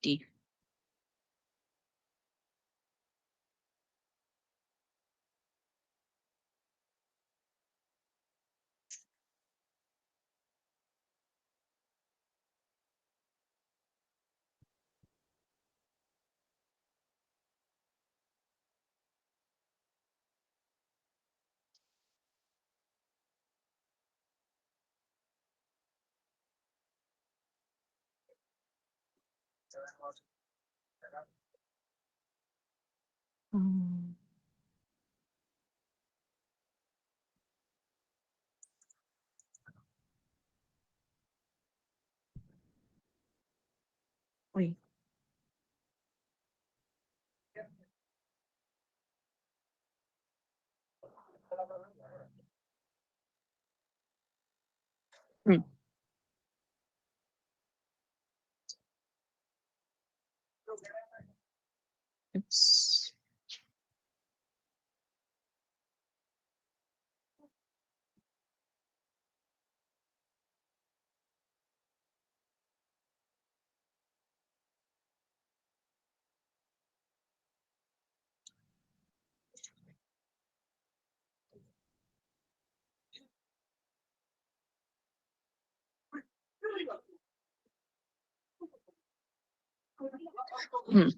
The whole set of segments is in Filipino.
BJT. Mm. Uy. Hmm. Oops. Hmm.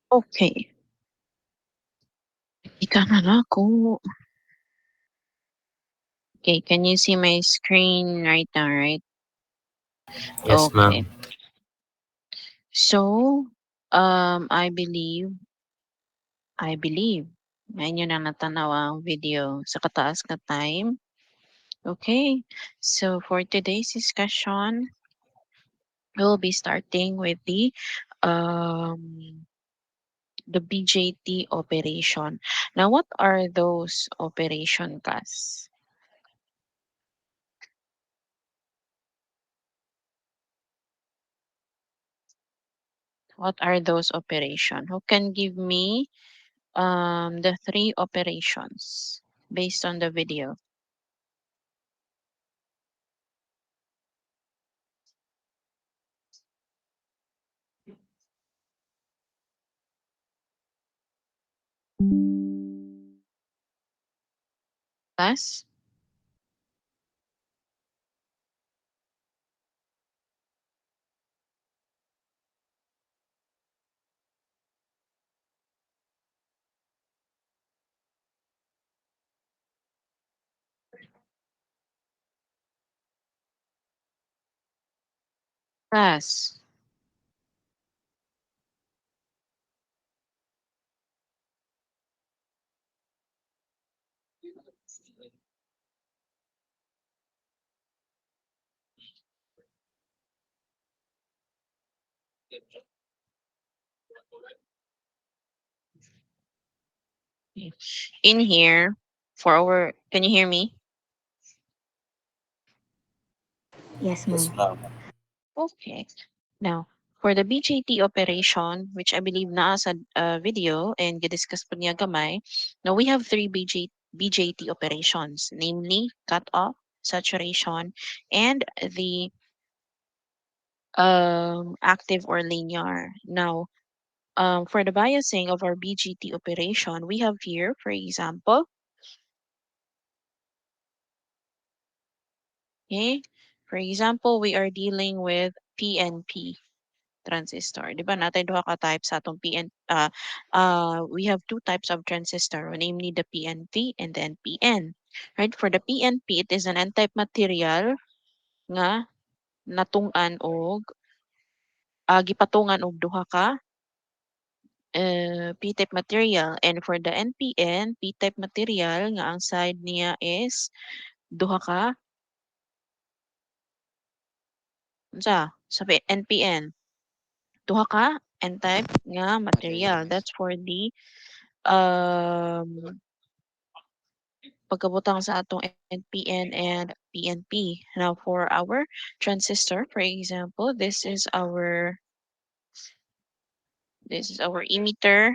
Okay. Ika na lang ako. Okay, can you see my screen right now, right? Yes, Okay. ma'am. So, I believe, ngayon yun ang natanaw ang video sa kataas ka time. Okay, so for today's discussion, we'll be starting with um, the BJT operation. Now, what are those operation, Kas? What are those operation? Who can give me the three operations based on the video? Kas? Kas? In here, can you hear me? Yes, Yes, ma'am. ma'am. Okay. Now, for the BJT operation, which I believe na sa video and discuss po niya gamay, now we have three BJT operations, namely cut-off, saturation, and the active or linear. Now, for the biasing of our BGT operation, we have here, for example, okay, for example, we are dealing with PNP transistor. Di ba natin duha ka types sa atong we have two types of transistor, namely the PNP and the NPN. Right? For the PNP, it is an N-type material nga natung-an og gipatungan og duha ka P-type material, and for the NPN, P-type material nga ang side niya is duha ka unsa sa NPN, duha ka N-type nga material. Materials. That's for the um pagkabutang sa atong NPN and PNP. Now for our transistor, for example, this is our emitter,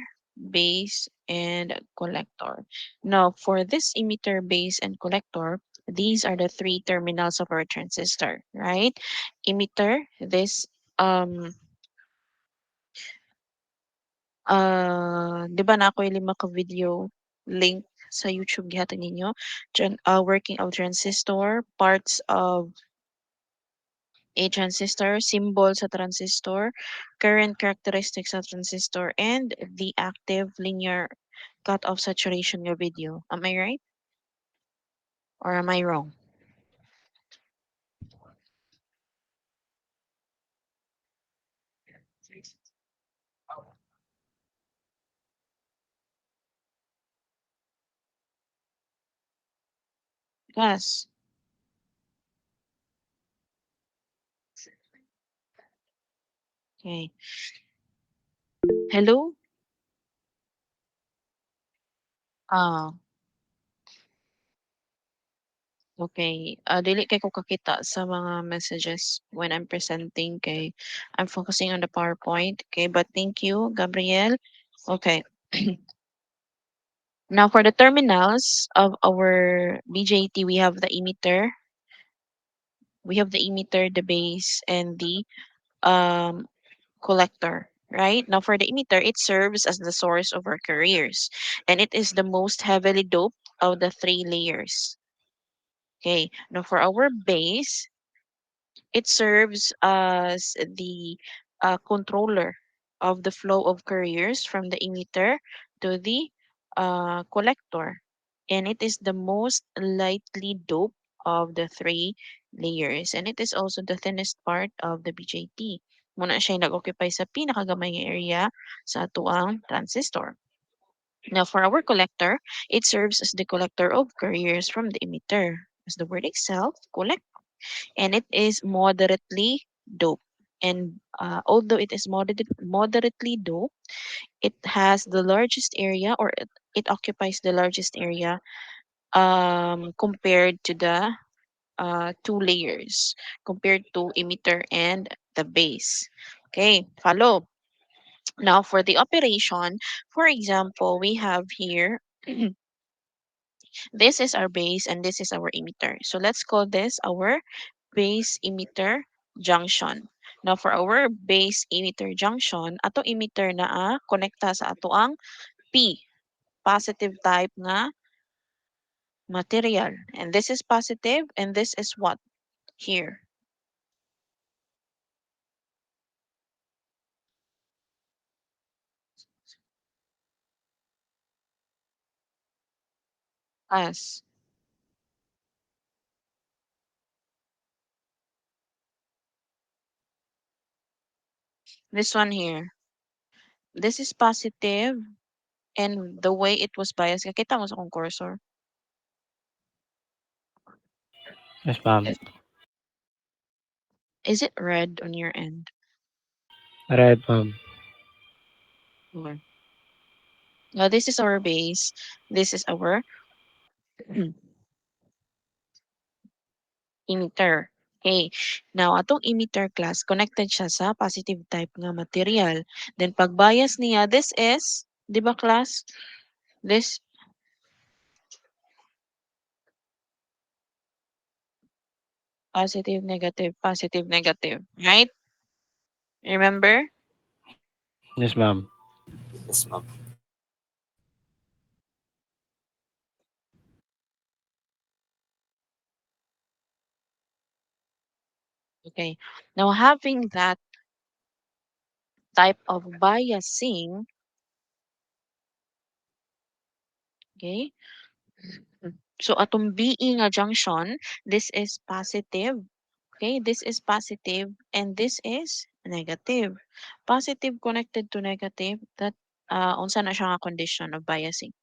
base, and collector. Now, for this emitter, base, and collector, these are the three terminals of our transistor, right? Emitter, this, di ba na ako yung lima ka video link sa YouTube gihatag ninyo? Working of transistor, parts of a transistor, symbol sa transistor, current characteristics sa transistor, and the active linear cut-off saturation nga video. Am I right? Or am I wrong? Yes. Okay. Hello? Ah, okay. Dili kay ko kakita sa mga messages when I'm presenting kay I'm focusing on the PowerPoint. Okay, but thank you, Gabriel. Okay. Now for the terminals of our BJT, we have the emitter, the base, and the um, collector, right? Now, for the emitter, it serves as the source of our carriers, and it is the most heavily doped of the three layers. Okay, now for our base, it serves as the controller of the flow of carriers from the emitter to the collector. And it is the most lightly doped of the three layers. And it is also the thinnest part of the BJT. Muna siya yung nag-occupy sa pinakagamay nga area sa atuang transistor. Now, for our collector, it serves as the collector of carriers from the emitter. As the word itself, collect, and it is moderately doped. And although it is moderately doped, it has the largest area, or it occupies the largest area compared to the two layers, compared to emitter and the base. Okay, follow. Now for the operation, for example, we have here this is our base and this is our emitter. So let's call this our base emitter junction. Now for our base emitter junction, ato emitter na konekta sa ato ang P, positive type nga material. And this is positive and this is what? Here. As this one here. This is positive, and the way it was biased, kakita mo sa kong cursor. Yes, ma'am. Is it red on your end? Red, ma'am. Or now this is our base. This is our emitter. Okay. Now, atong emitter class, connected siya sa positive type nga material. Then, pag bias niya, this is, di ba class? This, positive, negative, right? Remember? Yes, ma'am. Yes, ma'am. Okay. Now, having that type of biasing, okay, so atong BE nga junction, this is positive. Okay, this is positive and this is negative. Positive connected to negative, that unsa na siya nga condition of biasing.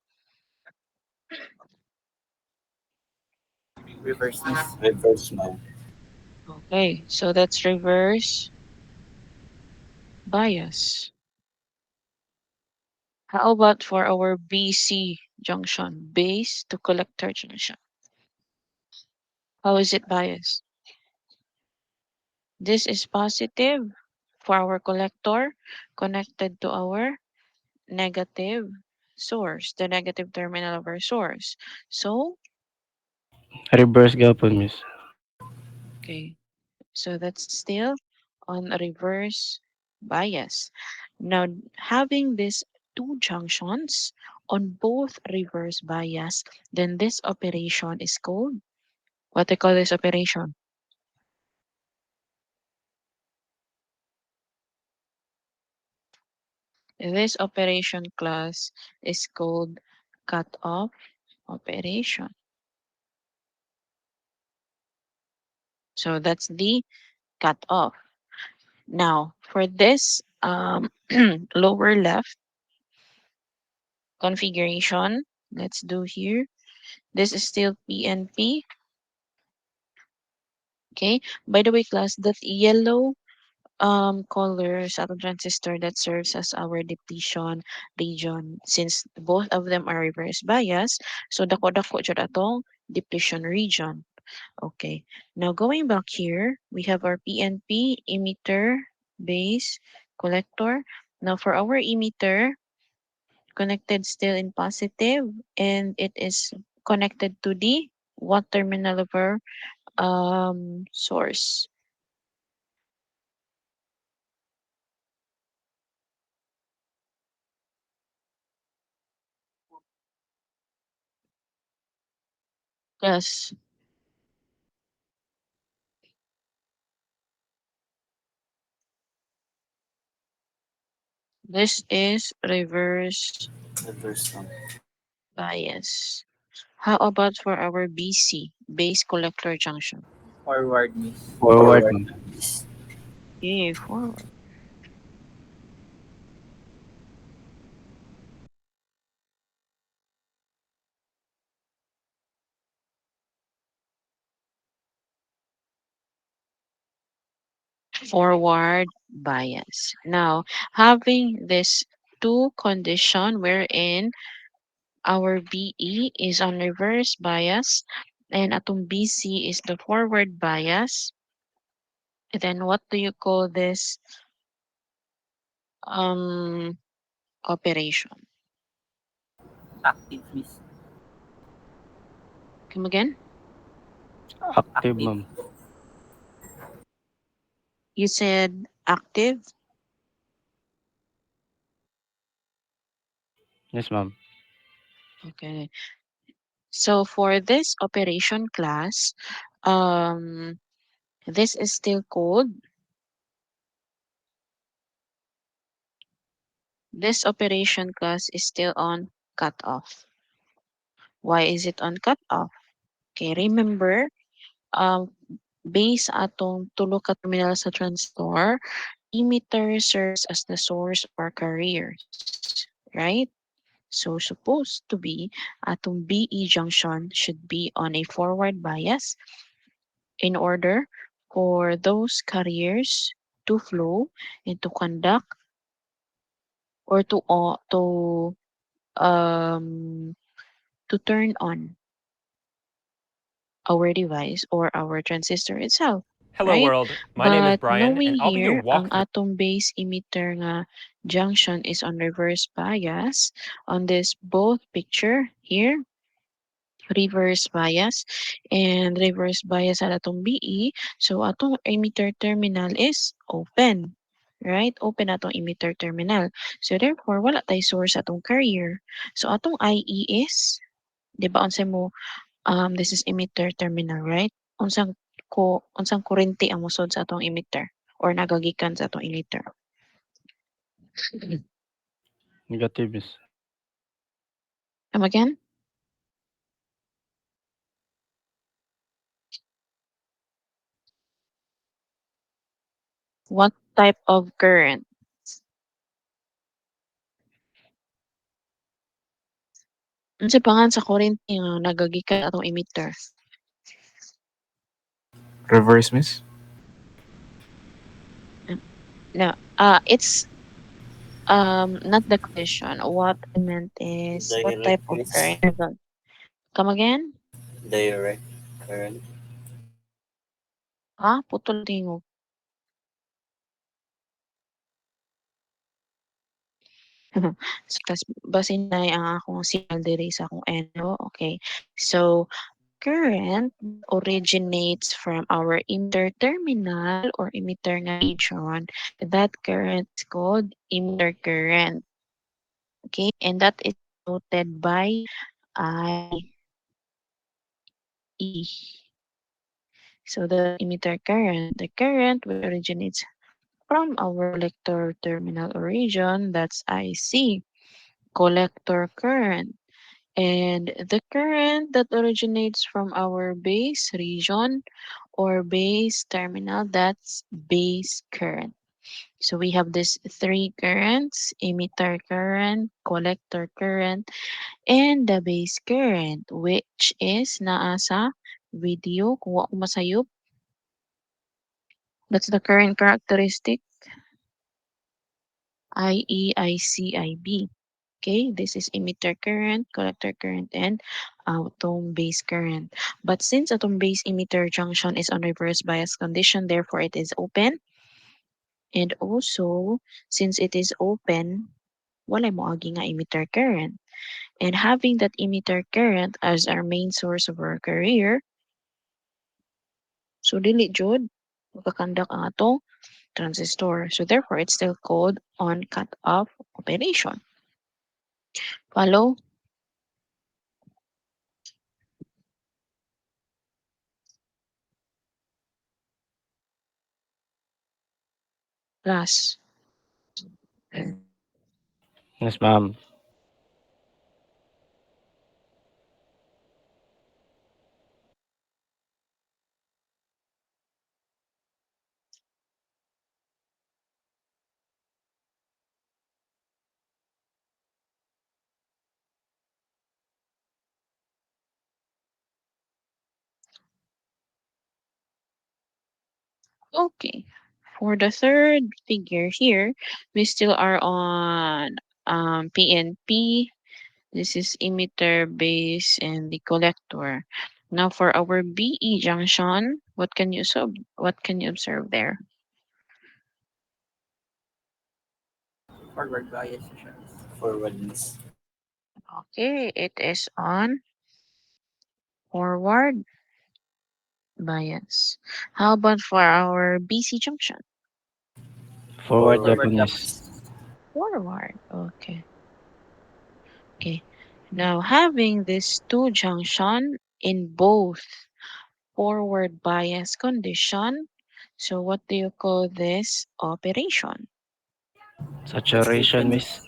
Reverse, miss. Reverse, ma'am. Okay, so that's reverse bias. How about for our BC junction, base to collector junction? How is it biased? This is positive for our collector connected to our negative source, the negative terminal of our source. So, Reverse gapon, miss. okay, so that's still on a reverse bias. Now, having these two junctions on both reverse bias, then this operation is called, what I call this operation? This operation class is called cut-off operation. So that's the cut-off. Now, for this lower left configuration, let's do here. This is still PNP. Okay. By the way, class, that yellow color sa atong transistor that serves as our depletion region, since both of them are reverse bias, so dako-dako jud atong depletion region. Okay. Now going back here, we have our PNP emitter, base, collector. Now for our emitter, connected still in positive, and it is connected to the what terminal of our source. Yes, this is reverse Reverse, ma'am. bias. How about for our BC, base collector junction? Forward, miss. Forward, Forward, ma'am. ma'am, please. Yeah, forward. Forward bias. Now, having this two condition wherein our BE is on reverse bias and atong BC is the forward bias, then what do you call this um operation? Active, miss. Come again? Active, Active. ma'am. You said active. Yes, ma'am. Okay. So for this operation class, um, this is still called, this operation class is still on cutoff. Why is it on cutoff? Okay, remember, um, based atong tulo ka terminal sa transistor, emitter serves as the source or carriers, right? So supposed to be atong BE junction should be on a forward bias in order for those carriers to flow and to conduct or um to turn on our device or our transistor itself, Hello right? world, my name is But Brian knowing and I'll be your here, ang walkthrough. atom base emitter nga junction is on reverse bias on this both picture here, reverse bias and reverse bias at atong BE. So atong emitter terminal is open. right? Open atong emitter terminal. So therefore, wala tay source atong carrier. So atong IE is, di ba unsay mo, this is emitter terminal, right? Unsang kurente ang musod sa atong emitter or nagagikan sa atong emitter. Negative, miss. Come again? What type of current? Unsa pangan sa kurente nga nagagikan atong emitter? Reverse, miss. No, it's not the question. What I meant is what Direct, type of miss. current? Come again? Direct current. Ha? Putol tingog. So, tas basin na ang akong signal diri sa akong endo. Okay. So, current originates from our emitter terminal or emitter nga region. That current is called emitter current. Okay. And that is noted by IE. So, the emitter current, the current which originates from our collector terminal or region, that's IC. Collector current. And the current that originates from our base region or base terminal, that's base current. So we have these three currents: emitter current, collector current, and the base current, which is naa sa video. Kung wa ko masayop, that's the current characteristic, IE, IC, IB. Okay, this is emitter current, collector current, and atom base current. But since atom base emitter junction is on reverse bias condition, therefore it is open. And also, since it is open, wala mo agi nga emitter current. And having that emitter current as our main source of our carrier, so dili jud makakandak ang atong transistor. So therefore, it's still called on cut-off operation. Follow? Class. Yes, ma'am. Okay. For the third figure here, we still are on PNP. This is emitter, base, and the collector. Now for our BE junction, what can you observe there? Forward bias siya. Forward, miss. Okay, it is on forward bias. How about for our BC junction? Forward Forward, Forward Japan, miss. bias. Forward. Okay. Okay. Now having these two junction in both forward bias condition. So what do you call this operation? Saturation, Saturation. miss.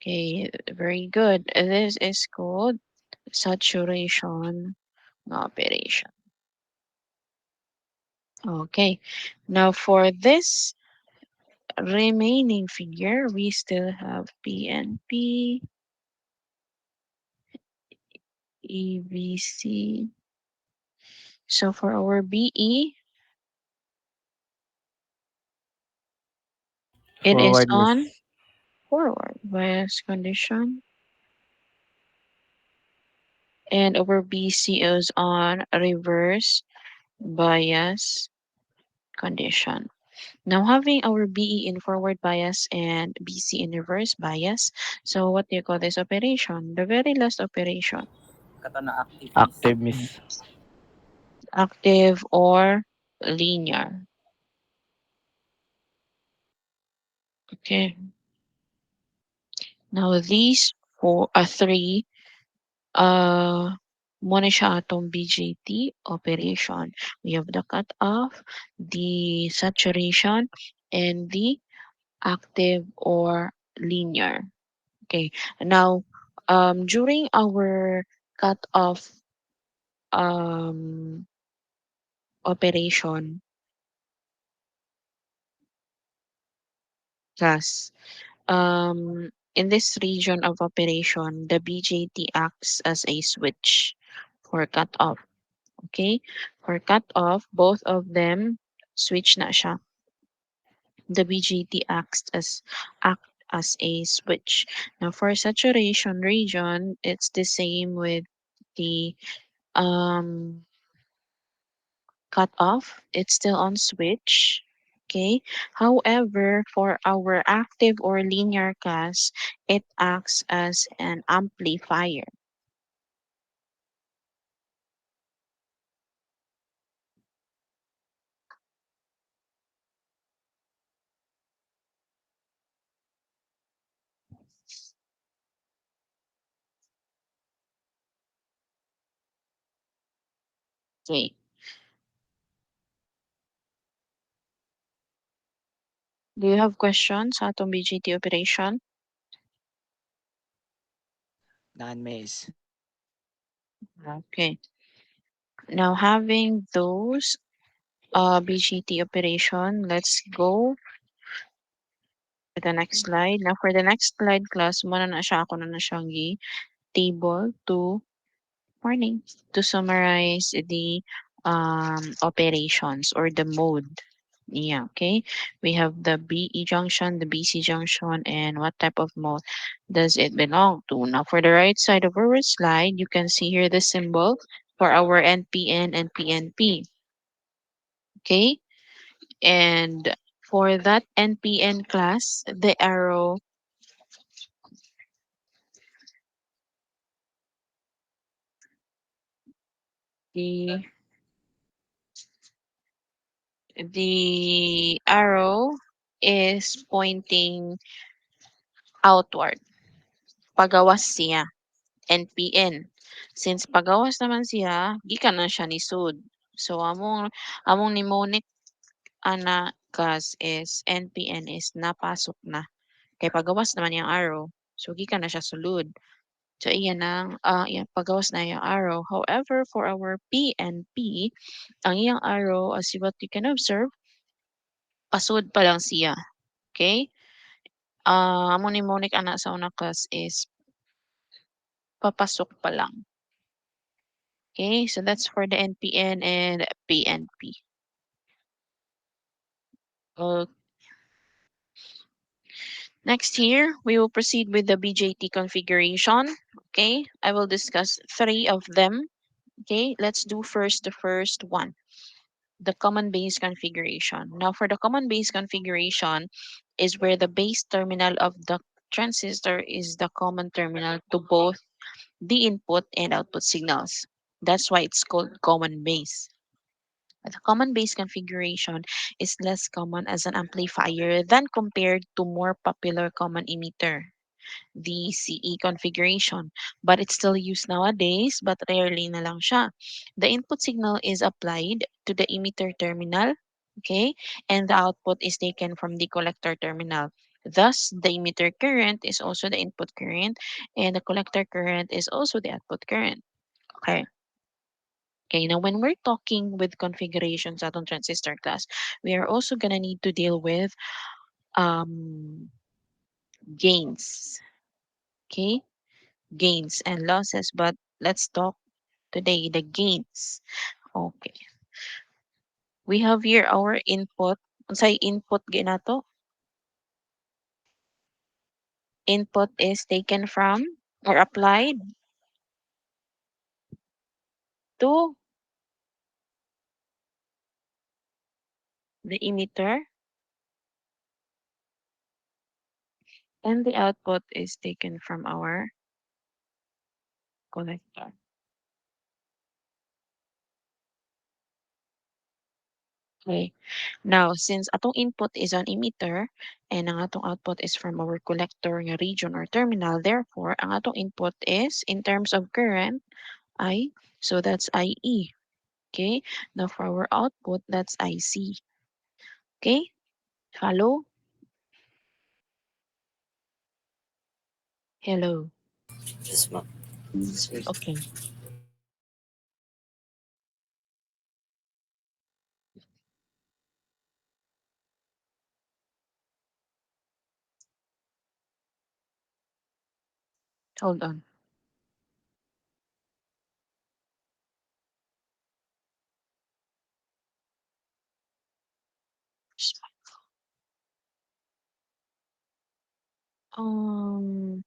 Okay, very good. This is called saturation operation. Okay, now for this remaining figure, we still have PNP, EVC. So for our BE, it is Forward, on miss. forward bias condition, and our BC is on reverse bias condition. Now, having our BE in forward bias and BC in reverse bias, so what do you call this operation? The very last operation, Kato na active miss. Active, miss. active or linear. Okay. Now these three muna siya atong BJT operation. We have the cutoff, the saturation, and the active or linear. Okay. Now, during our cutoff um, operation class, in this region of operation, the BJT acts as a switch for cutoff. Okay? For cutoff, both of them switch na siya. The BJT act as a switch. Now for saturation region, it's the same with the um cut off. It's still on switch. Okay. However, for our active or linear class, it acts as an amplifier. Okay. Do you have questions sa atong BJT operation? Non-maze. Okay. Now having those BGT operation. Let's go to the next slide. Now, for the next slide, class, muna na siya, ako na siyang table to morning to summarize the operations or the mode. Yeah, okay. We have the BE junction, the BC junction, and what type of mode does it belong to? Now, for the right side of our slide, you can see here the symbol for our NPN and PNP. Okay. And for that NPN class, the the arrow is pointing outward. Pagawas siya, NPN. Since pagawas naman siya, gikan na siya ni Sud. So among mnemonic ana kas is NPN is napasok na. Kay pagawas naman yung arrow. So gikan na siya sulod. So iyan ang yan, pagawas na yung arrow. However, for our PNP, ang iyang arrow, as what you can observe, pasud pa lang siya. Okay? Amo ni Monic ana sa una class is papasok pa lang. Okay? So that's for the NPN and PNP. Uh, Next here, we will proceed with the BJT configuration. Okay? I will discuss three of them. Okay? Let's do first the first one. The common base configuration. Now, for the common base configuration is where the base terminal of the transistor is the common terminal to both the input and output signals. That's why it's called common base. The common base configuration is less common as an amplifier than compared to more popular common emitter, the CE configuration, but it's still used nowadays, but rarely na lang siya. The input signal is applied to the emitter terminal, okay, and the output is taken from the collector terminal. Thus, the emitter current is also the input current, and the collector current is also the output current. Okay. Okay, now when we're talking with configurations at on transistor class, we are also gonna need to deal with um, gains. Okay, gains and losses, but let's talk today the gains. Okay. We have here our input. Unsay input ginato? Input is taken from or applied to the emitter, and the output is taken from our collector. Okay. Now, since atong input is an emitter and ang atong output is from our collector nga region or terminal, therefore, ang atong input is in terms of current I, so that's IE. Okay. Now, for our output, that's IC. Okay. Follow? Hello. Yes, ma'am. Okay. Hold on. Um,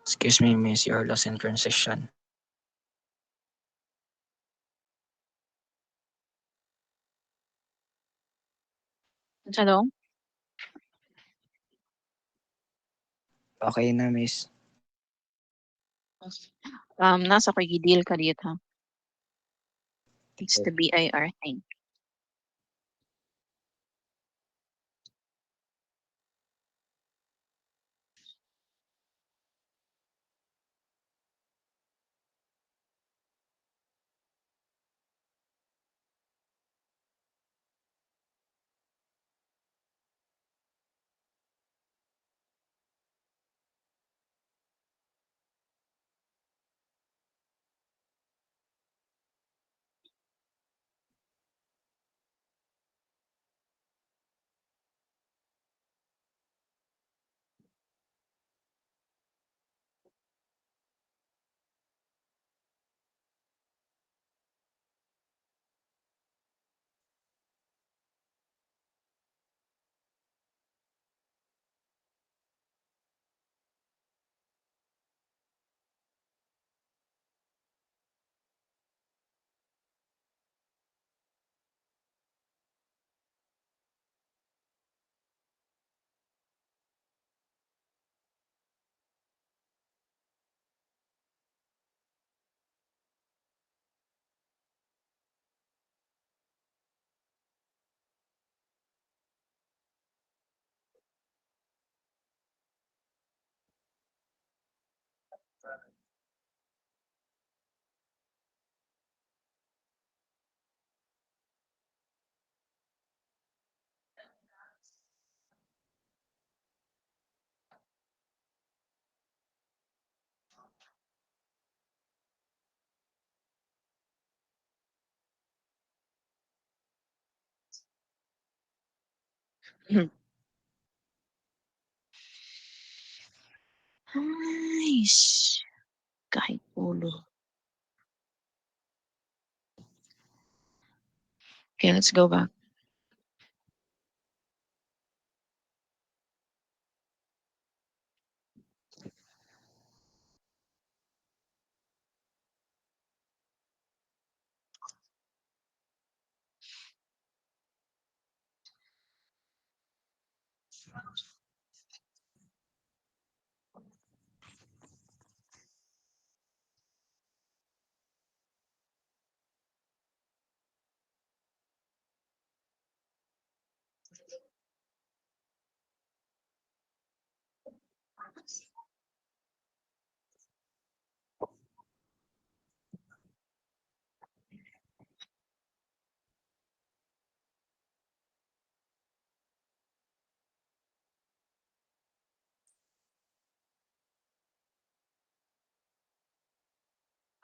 Excuse me, miss, you're lost in transition. Hello? Okay na, miss. Nasa ko'y gidil ka dito. It's the BIR thing. Nice. Kahit ulo. Okay, let's go back.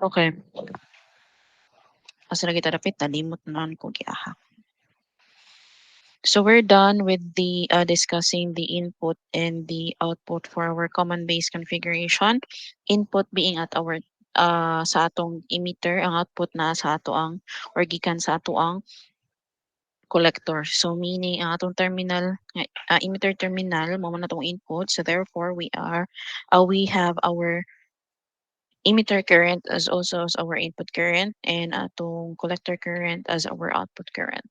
Okay. Asa na kita dapit, nalimot na ko giaha. So we're done with the discussing the input and the output for our common base configuration. Input being at our sa atong emitter, ang output na sa ato ang or gikan sa ato ang collector. So meaning ang atong terminal, emitter terminal, mo na itong input. So therefore we have our emitter current as also as our input current and atong collector current as our output current.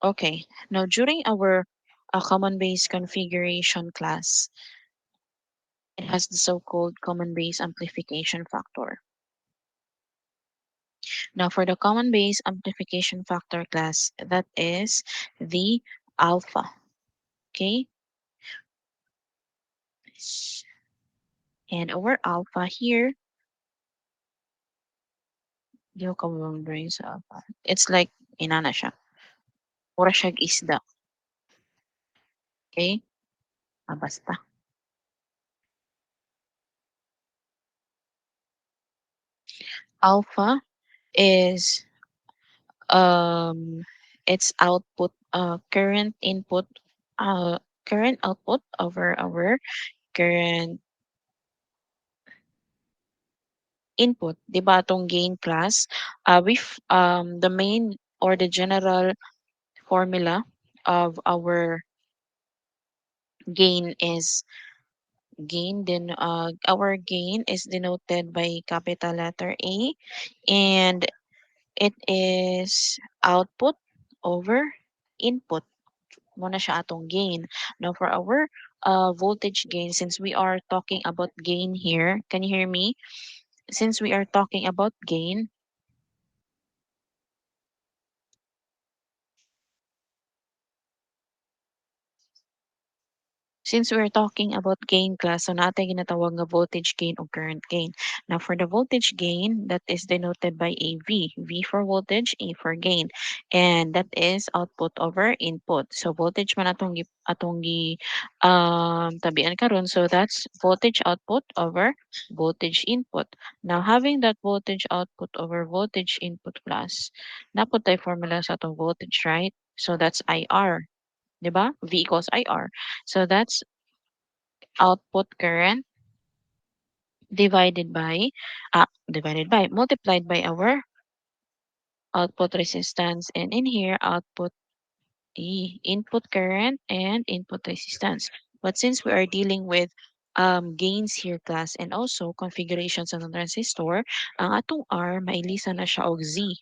Okay, now during our common base configuration class, it has the so-called common base amplification factor. Now for the common base amplification factor class, that is the alpha. Okay, and our alpha here, di ko kabang sa alpha. It's like inana siya. Mura siyag isda. Okay, basta. Alpha is um its output uh current output over our current input, di ba atong gain class, with the main or the general formula of our gain is gain, then our gain is denoted by capital letter A, and it is output over input. Muna siya atong gain. Now for our voltage gain, since we are talking about gain here, can you hear me? Since we are talking about gain, since we're talking about gain class, so natin ginatawag nga voltage gain o current gain. Now, for the voltage gain, that is denoted by a V. V for voltage, A for gain. And that is output over input. So, voltage man tabian karon. So, that's voltage output over voltage input. Now, having that voltage output over voltage input class, napot tayo formula sa atong voltage, right? So, that's IR. 'Di ba? V equals IR. So that's output current multiplied by our output resistance, and in here output input current and input resistance. But since we are dealing with gains here class and also configurations ng transistor, ang atong R mailisa na siya og Z.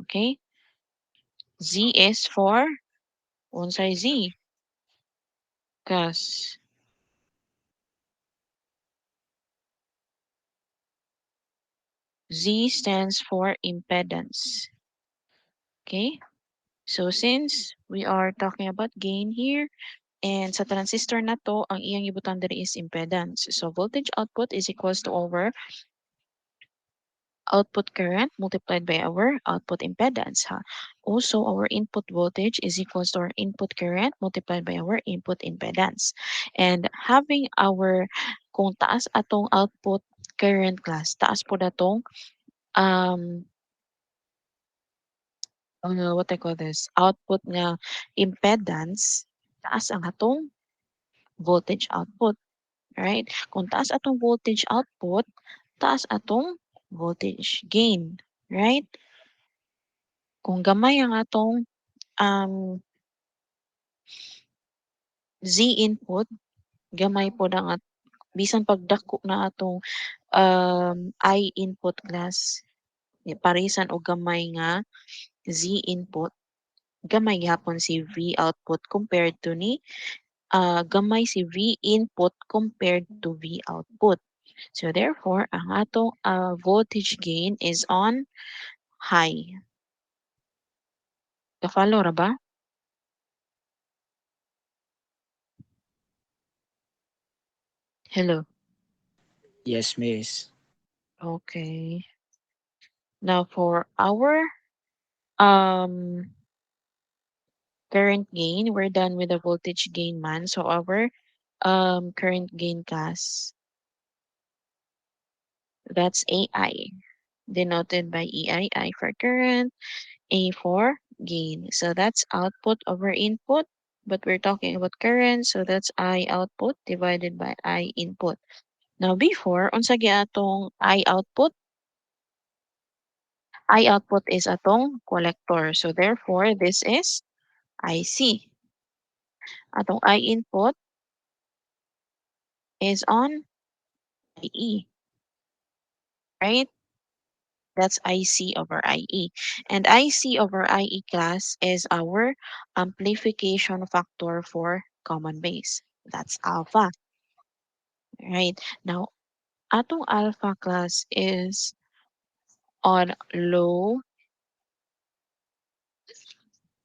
Okay? Z is for unsay Z? Class Z stands for impedance. Okay? So since we are talking about gain here, and sa transistor na to, ang iyang ibutan diri is impedance. So voltage output is equals to over output current multiplied by our output impedance. Ha? Also, our input voltage is equals to our input current multiplied by our input impedance. And having our, kung taas atong output current class, taas po datong um, what I call this, output nga impedance, taas ang atong voltage output, right? Kung taas atong voltage output, taas atong voltage gain, right? Kung gamay ang atong um, Z input, gamay po na at bisan pagdako na atong I input class, parisan o gamay nga Z input, gamay gyapon si V output compared to ni gamay si V input compared to V output. So therefore, ang atong voltage gain is on high. Ka-follow ra ba? Hello. Yes, miss. Okay. Now for our um current gain, we're done with the voltage gain man. So our current gain class, that's AI, denoted by I for current, A for gain. So that's output over input, but we're talking about current, so that's I output divided by I input. Now before, unsa atong I output is atong collector. So therefore, this is IC. Atong I input is on IE, right? That's IC over IE. And IC over IE class is our amplification factor for common base. That's alpha, right? Now, atong alpha class is on low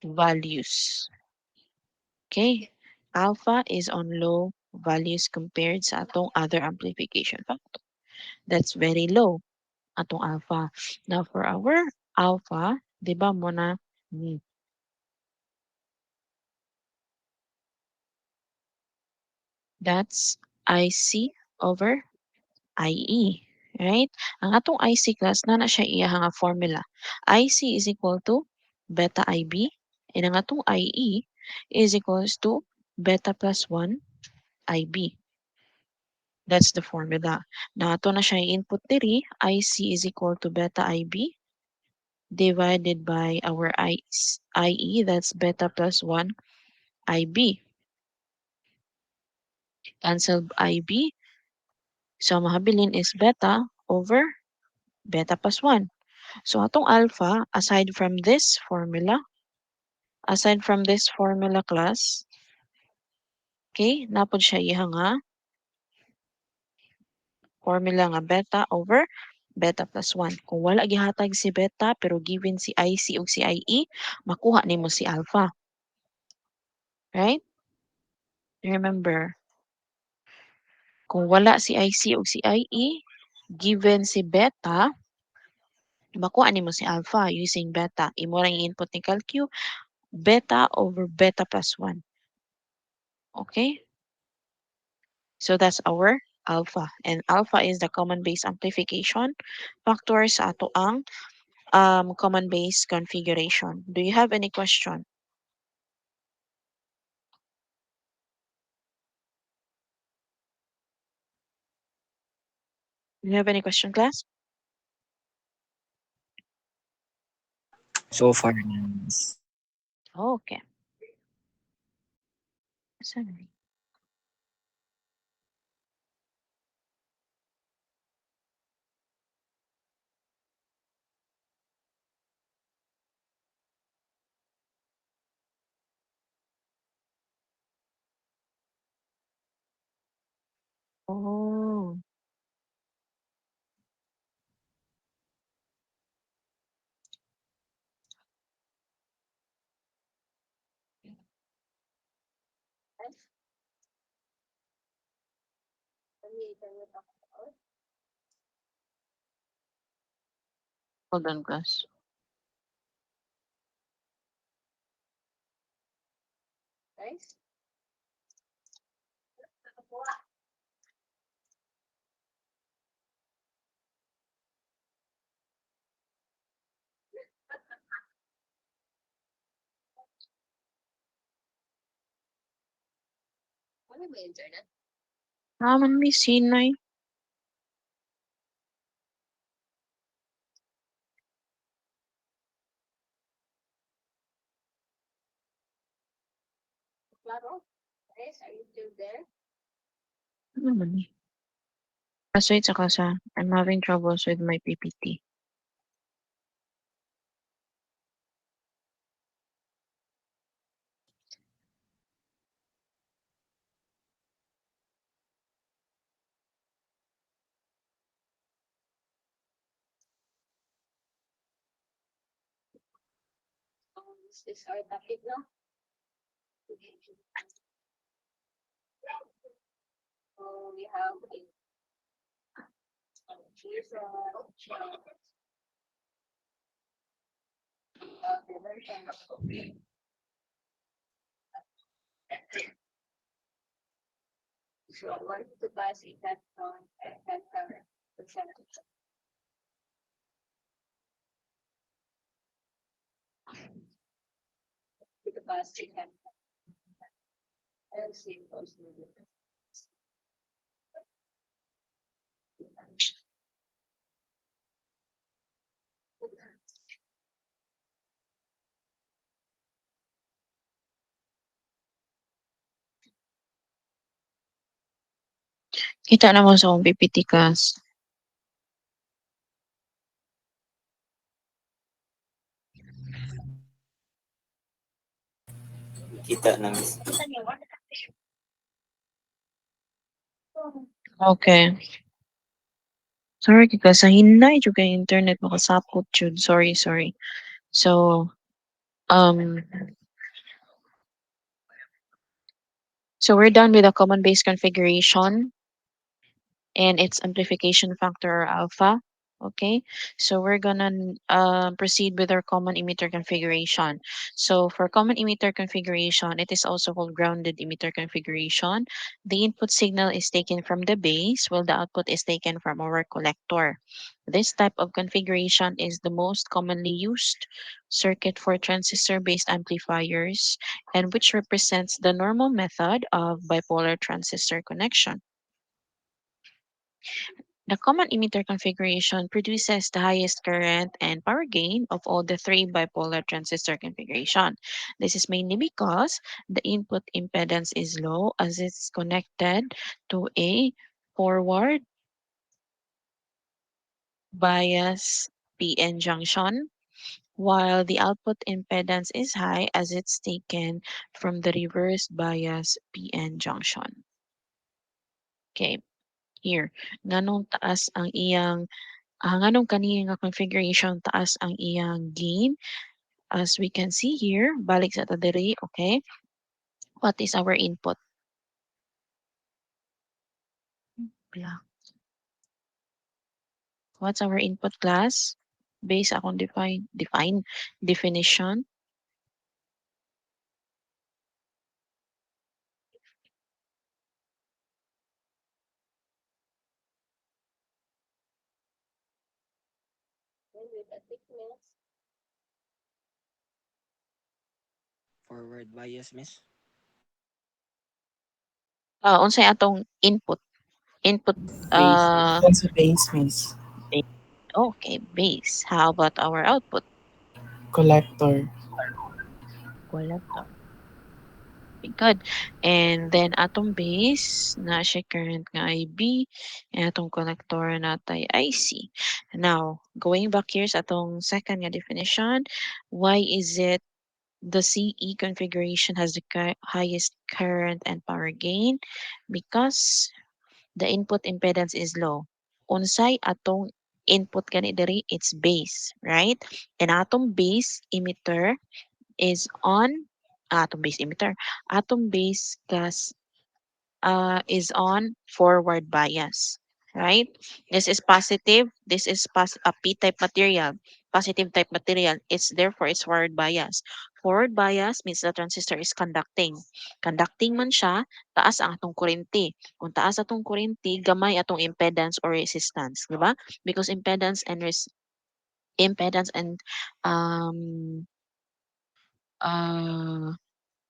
values. Okay? Alpha is on low values compared sa atong other amplification factor. That's very low, atong alpha. Now, for our alpha, di ba muna, that's IC over IE, right? Ang atong IC class na siya iyang nga formula. IC is equal to beta IB, and ang atong IE is equals to beta plus 1 IB. That's the formula. Na ato na siya input diri, IC is equal to beta IB divided by our IE, that's beta plus 1 IB. Cancel IB. So, mahabilin is beta over beta plus 1. So, atong alpha, aside from this formula class, okay, napod siya iha nga formula nga beta over beta plus 1. Kung wala gihatag si beta pero given si IC o si IE, makuha nimo si alpha. Right? Remember, kung wala si IC o si IE, given si beta, makuha nimo si alpha using beta. Imo lang input ni calcu, beta over beta plus 1. Okay? So that's our alpha. And alpha is the common base amplification factor sa ato ang common base configuration. Do you have any question? Do you have any question, class? So far, none, Miss. Okay. Sorry. Oh, hold on, class. Naman may sinay. Ano naman eh. Kaso it's saka sa, I'm having troubles with my PPT. Kita naman sa akong PPT, class. Kita na, Miss. Okay. Sorry, kika sa hinay jud kay internet makasapot jud. Sorry. So, um, so we're done with the common base configuration and its amplification factor or alpha. Okay, so we're gonna proceed with our common emitter configuration. So for common emitter configuration, it is also called grounded emitter configuration. The input signal is taken from the base while the output is taken from our collector. This type of configuration is the most commonly used circuit for transistor-based amplifiers and which represents the normal method of bipolar transistor connection. The common emitter configuration produces the highest current and power gain of all the three bipolar transistor configuration. This is mainly because the input impedance is low as it's connected to a forward bias PN junction, while the output impedance is high as it's taken from the reverse bias PN junction. Okay, here. Nganong taas ang iyang nganong kani nga configuration taas ang iyang gain? As we can see here, balik sa ta diri, okay? What is our input? Blah. What's our input class? Based akong definition. Forward bias, Miss. Unsay atong input? Input Base. uh That's a base, miss. base. Okay, base. How about our output? Collector. Collector. Okay, good. And then atong base na siya current nga IB and atong collector natay IC. Now, going back here sa atong second nga definition, why is it the CE configuration has the highest current and power gain? Because the input impedance is low. Unsay atong input gani diri, it's base, right? And atong base emitter is on atong base emitter. Atong base gas is on forward bias, right? This is positive. This is a P-type material, positive type material. It's forward bias. Forward bias means the transistor is conducting. Conducting man siya, taas ang atong kurente. Kung taas atong kurente, gamay atong impedance or resistance, di ba? Because impedance and um uh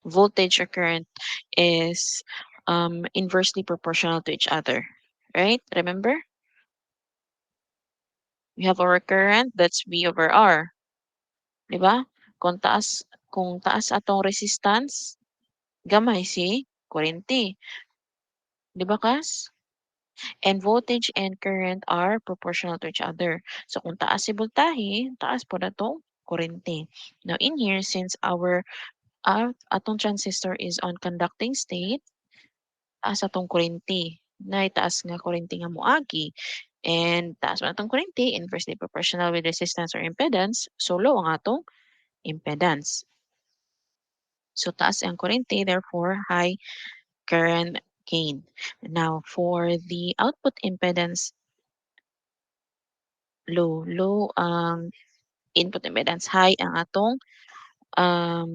voltage or current is inversely proportional to each other. Right? Remember? We have our current, that's V over R. Di ba? Kung taas atong resistance, gamay si kurente. Di ba, Kas? And voltage and current are proportional to each other. So kung taas si voltahe, taas po na to kurente. Now in here, since our atong transistor is on conducting state, taas atong kurente. Taas nga kurente nga moagi. And taas man atong kurente, inversely proportional with resistance or impedance, so low ang atong impedance. So taas ang kurente, therefore high current gain. Now, for the output impedance, low ang input impedance, high ang atong um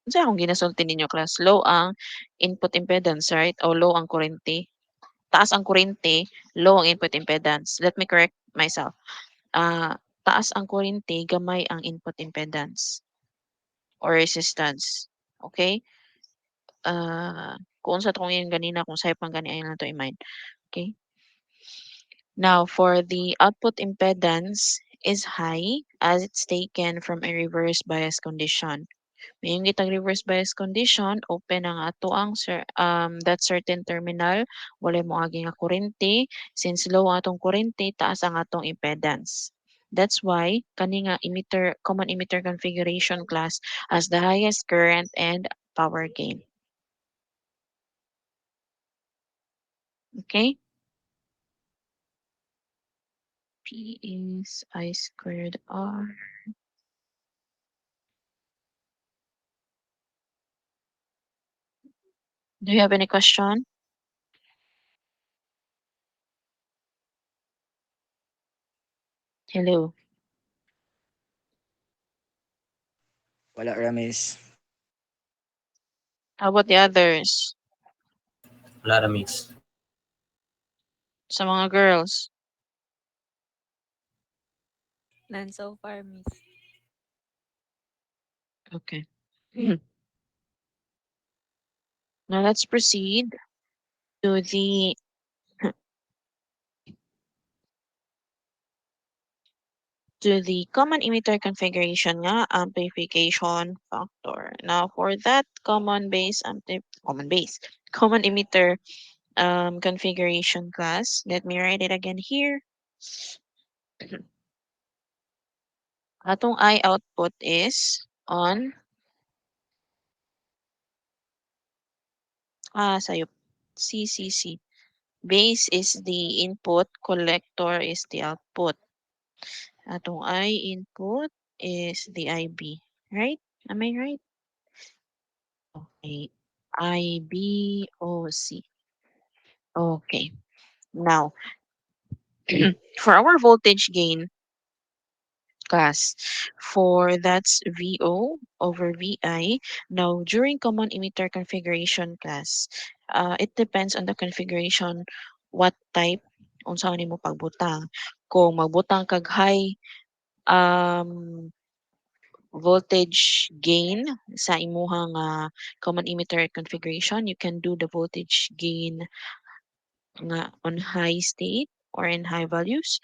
unsa akong ginasulti ninyo class? Low ang input impedance, right? O low ang kurente. Taas ang kurente, low ang input impedance. Let me correct myself. Ah, taas ang kurente, gamay ang input impedance or resistance. Okay? Kung sa tong yung ganina, kung sa'yo pang gani, ayun na to i-mind. Okay? Now, for the output impedance is high as it's taken from a reverse bias condition. Mayong gitang reverse bias condition, open ang ato ang that certain terminal, walay mo agi nga kurente. Since low ang atong kurente, taas ang atong impedance. That's why kani nga common emitter configuration class has the highest current and power gain. Okay? P is I squared R. Do you have any question? Hello. Wala ra, Miss. How about the others? Wala na, miss. Sa mga girls? None so far, Miss. Okay. Now let's proceed to the to the common emitter configuration nga amplification factor. Now for that common emitter configuration class, let me write it again here. Atong I output is on sayop CCC. Base is the input, collector is the output. Atong I input is the IB, right? Am I right? Okay. IBOC. Okay. Now, for our voltage gain class, for that's VO over VI. Now, during common emitter configuration class, it depends on the configuration what type unsa ni mo pagbutang. Kung magbutang kag high um voltage gain sa imuhang common emitter configuration, you can do the voltage gain nga on high state or in high values.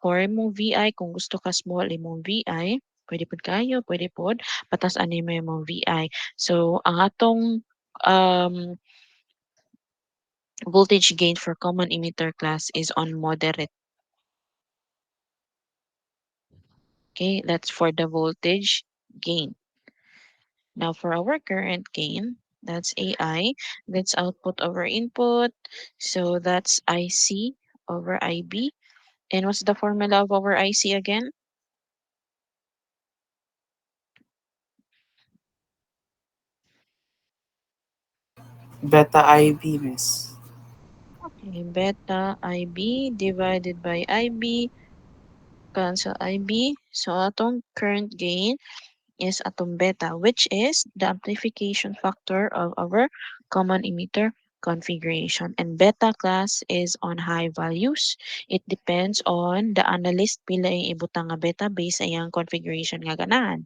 For imong VI, kung gusto ka small imong VI, pwede pod kayo, pwede pod patas-an nimo imong VI. So, ang atong um, voltage gain for common emitter class is on moderate. Okay, that's for the voltage gain. Now for our current gain, that's AI, that's output over input. So that's IC over IB. And what's the formula of our IC again? Beta IB, miss. Okay, beta IB divided by IB, cancel IB. So atong current gain is atong beta, which is the amplification factor of our common emitter configuration. And beta class is on high values. It depends on the analyst pila yung ibutang nga beta based sa iyang configuration nga ganahan.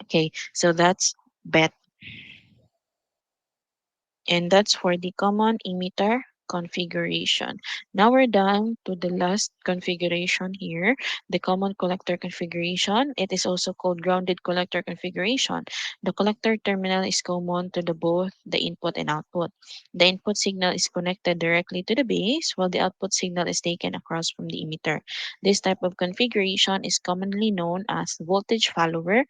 Okay, so that's beta. And that's for the common emitter configuration. Now we're down to the last configuration here, the common collector configuration. It is also called grounded collector configuration. The collector terminal is common to the both the input and output. The input signal is connected directly to the base while the output signal is taken across from the emitter. This type of configuration is commonly known as voltage follower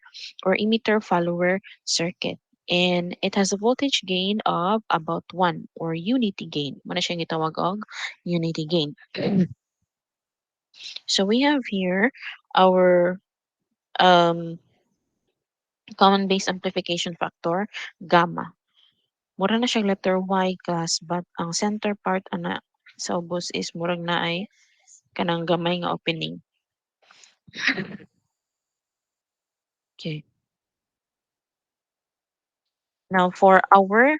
or emitter follower circuit, and it has a voltage gain of about 1 or unity gain. Muna siyang gitawag og unity gain. So we have here our um, common base amplification factor, gamma. Mura na siyang letter Y class, but ang center part ana sa ubos is murag na ay kanang gamay nga opening. Okay. Now for our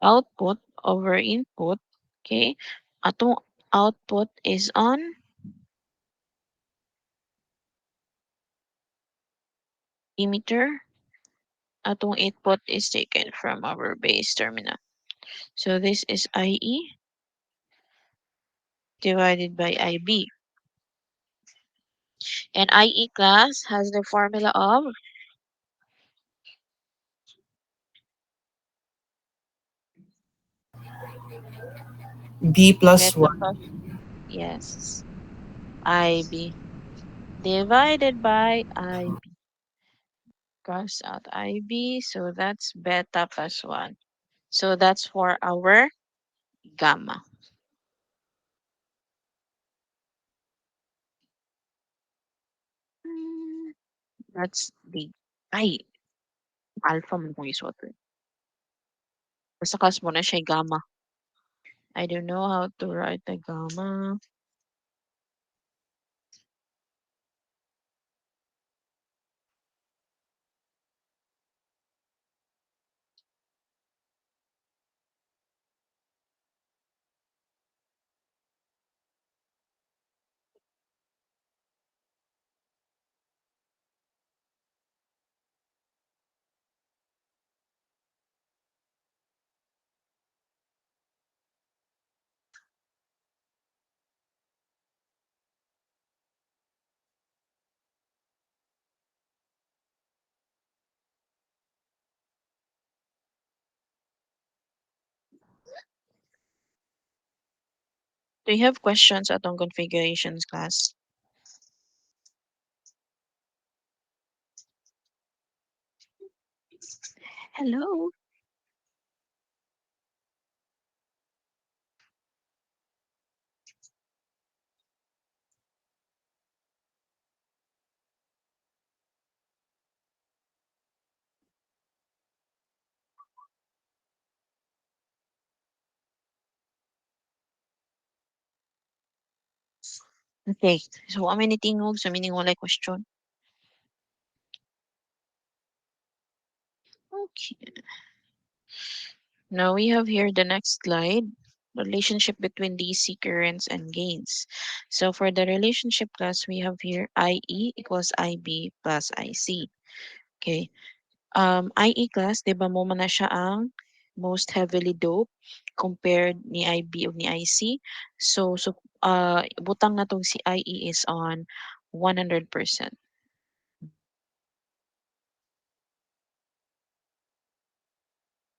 output over input, okay, atong output is on emitter, atong input is taken from our base terminal. So this is IE divided by IB. And IE class has the formula of B plus beta 1. plus, yes, IB divided by IB. Cross out IB, so that's beta plus 1. So that's for our gamma. Hmm, That's the ay alpha man kung isuot eh. Basta class mo na siya gamma. I don't know how to write the gamma. Do you have questions atong configurations class? Hello. Okay. So, wa may tingog sa meaning walay question. Okay. Now we have here the next slide. Relationship between DC currents and gains. So for the relationship class, we have here IE equals IB plus IC. Okay. IE class, di ba mo man na siya ang most heavily doped compared ni IB o ni IC. So butang na tong si IE is on 100%.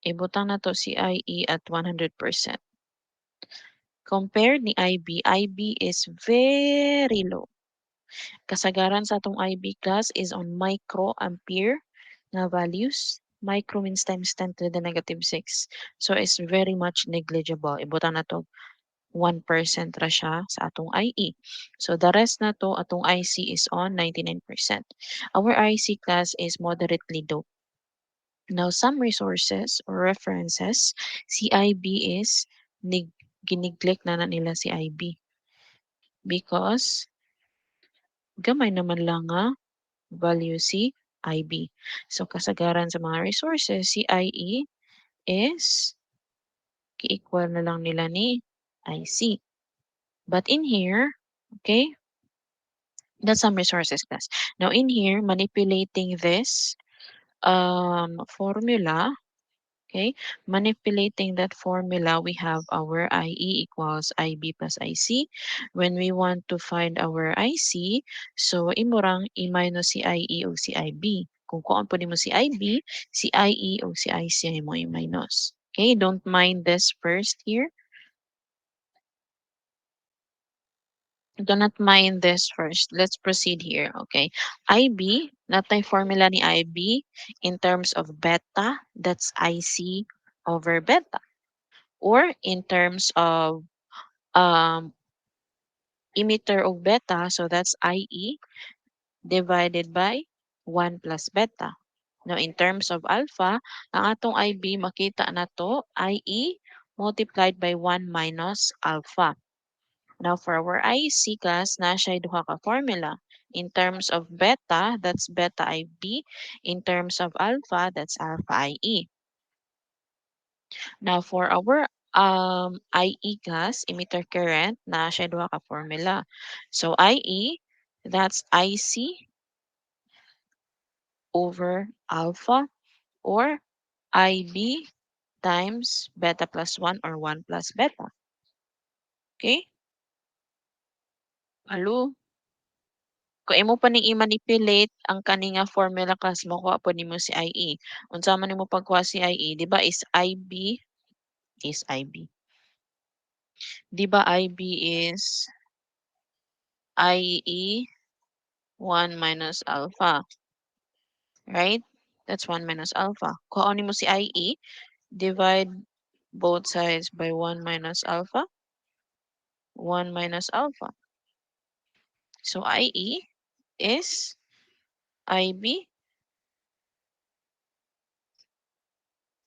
Ibutang na to si IE at 100%. Compared ni IB is very low. Kasagaran sa atong IB class is on microampere na values. Micro means times 10 to the negative 6. So it's very much negligible. Ibutang na to 1% ra siya sa atong IE. So the rest na to atong IC is on 99%. Our IC class is moderately doped. Now some resources or references, CIB is giniglect na nila si IB because gamay naman lang nga value si IB. So kasagaran sa mga resources, si IE is ki-equal na lang nila ni IC. But in here, okay, that's some resources class. Now in here, manipulating this formula. Okay, manipulating that formula, we have our IE equals IB plus IC. When we want to find our IC, so imurang i-minus si IE o si IB. Kung kuan po mo si IB, si IE o si IC ay mo i-minus. Okay, don't mind this first here. Do not mind this first. Let's proceed here. Okay, IB, natay formula ni IB in terms of beta, that's IC over beta. Or in terms of um, emitter of beta, so that's IE divided by 1 plus beta. Now, in terms of alpha, ang atong IB makita na to, IE multiplied by 1 minus alpha. Now, for our IC class, na siya duha ka formula. In terms of beta, that's beta IB. In terms of alpha, that's alpha IE. Now, for our IE gas, emitter current, na siya duha ka formula. So, IE, that's IC over alpha or IB times beta plus 1 or 1 plus beta. Okay? Alo? Kung imo pa ning i-manipulate ang kani nga formula class, makuha po nimo si IE. Unsa man nimo pagkuha si IE, di ba is IB. Di ba IB is IE 1 minus alpha, right? That's 1 minus alpha. Kuhanin mo si IE, divide both sides by 1 minus alpha, 1 minus alpha. So IE is IB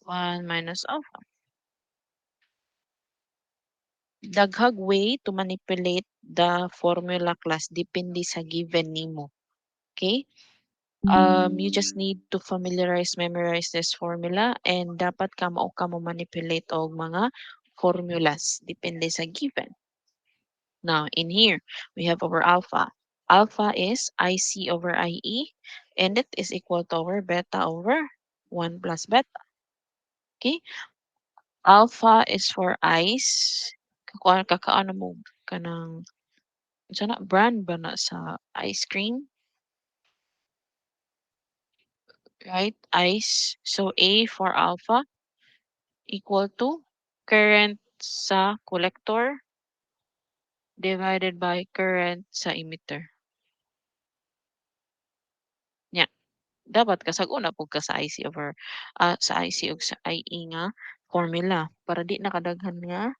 1 minus alpha. Daghag way to manipulate the formula class depende sa given nimo. Okay? You just need to memorize this formula, and dapat ka mao ka mo manipulate og mga formulas depende sa given. Now, in here, we have our alpha. Alpha is IC over IE, and it is equal to our beta over 1 plus beta. Okay? Alpha is for ice. Kakaano mo kanang sana brand ba na sa ice cream? Right? Ice. So A for alpha equal to current sa collector divided by current sa emitter. Nya, dapat kasag-una pug ka sa IC over sa IC ug sa IE nga formula para di nakadaghan nga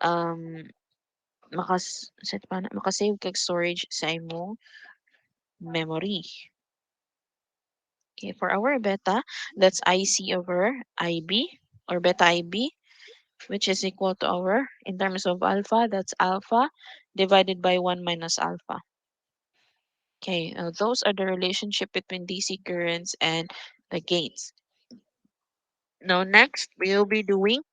um set pa na makasave kag storage sa imong memory. Okay, for our beta, that's IC over IB or beta IB, which is equal to our, in terms of alpha, that's alpha divided by 1 minus alpha. Okay, those are the relationship between DC currents and the gates. Now, next, we will be doing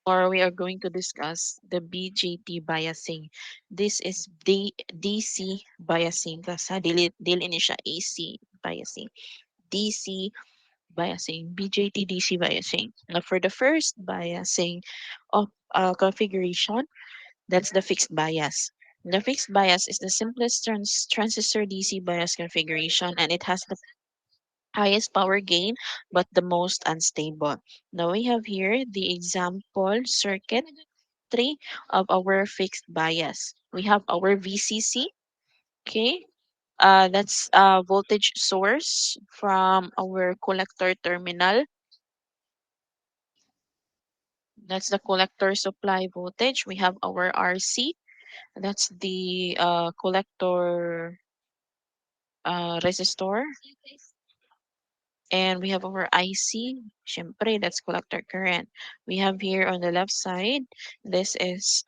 or we are going to discuss the BJT biasing. This is DC biasing kasi dili ni siya AC biasing. DC biasing, BJT DC biasing. Now, for the first biasing of configuration, that's the fixed bias. The fixed bias is the simplest transistor DC bias configuration and it has the highest power gain but the most unstable. Now we have here the example circuit three of our fixed bias. We have our VCC, okay? That's a voltage source from our collector terminal. That's the collector supply voltage. We have our RC. That's the collector resistor. And we have our IC. Syempre, that's collector current. We have here on the left side, this is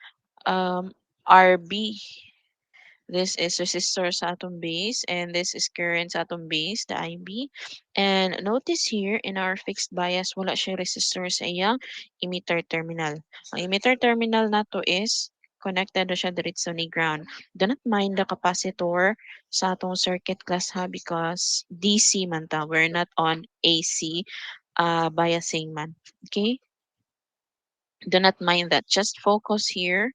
um, RB. This is resistor sa atom base and this is current sa atom base, the IB. And notice here in our fixed bias, wala siya resistor sa iyang emitter terminal. Ang emitter terminal na to is connected na siya diretso ni ground. Do not mind the capacitor sa atong circuit class ha because DC man ta. We're not on AC biasing man. Okay? Do not mind that. Just focus here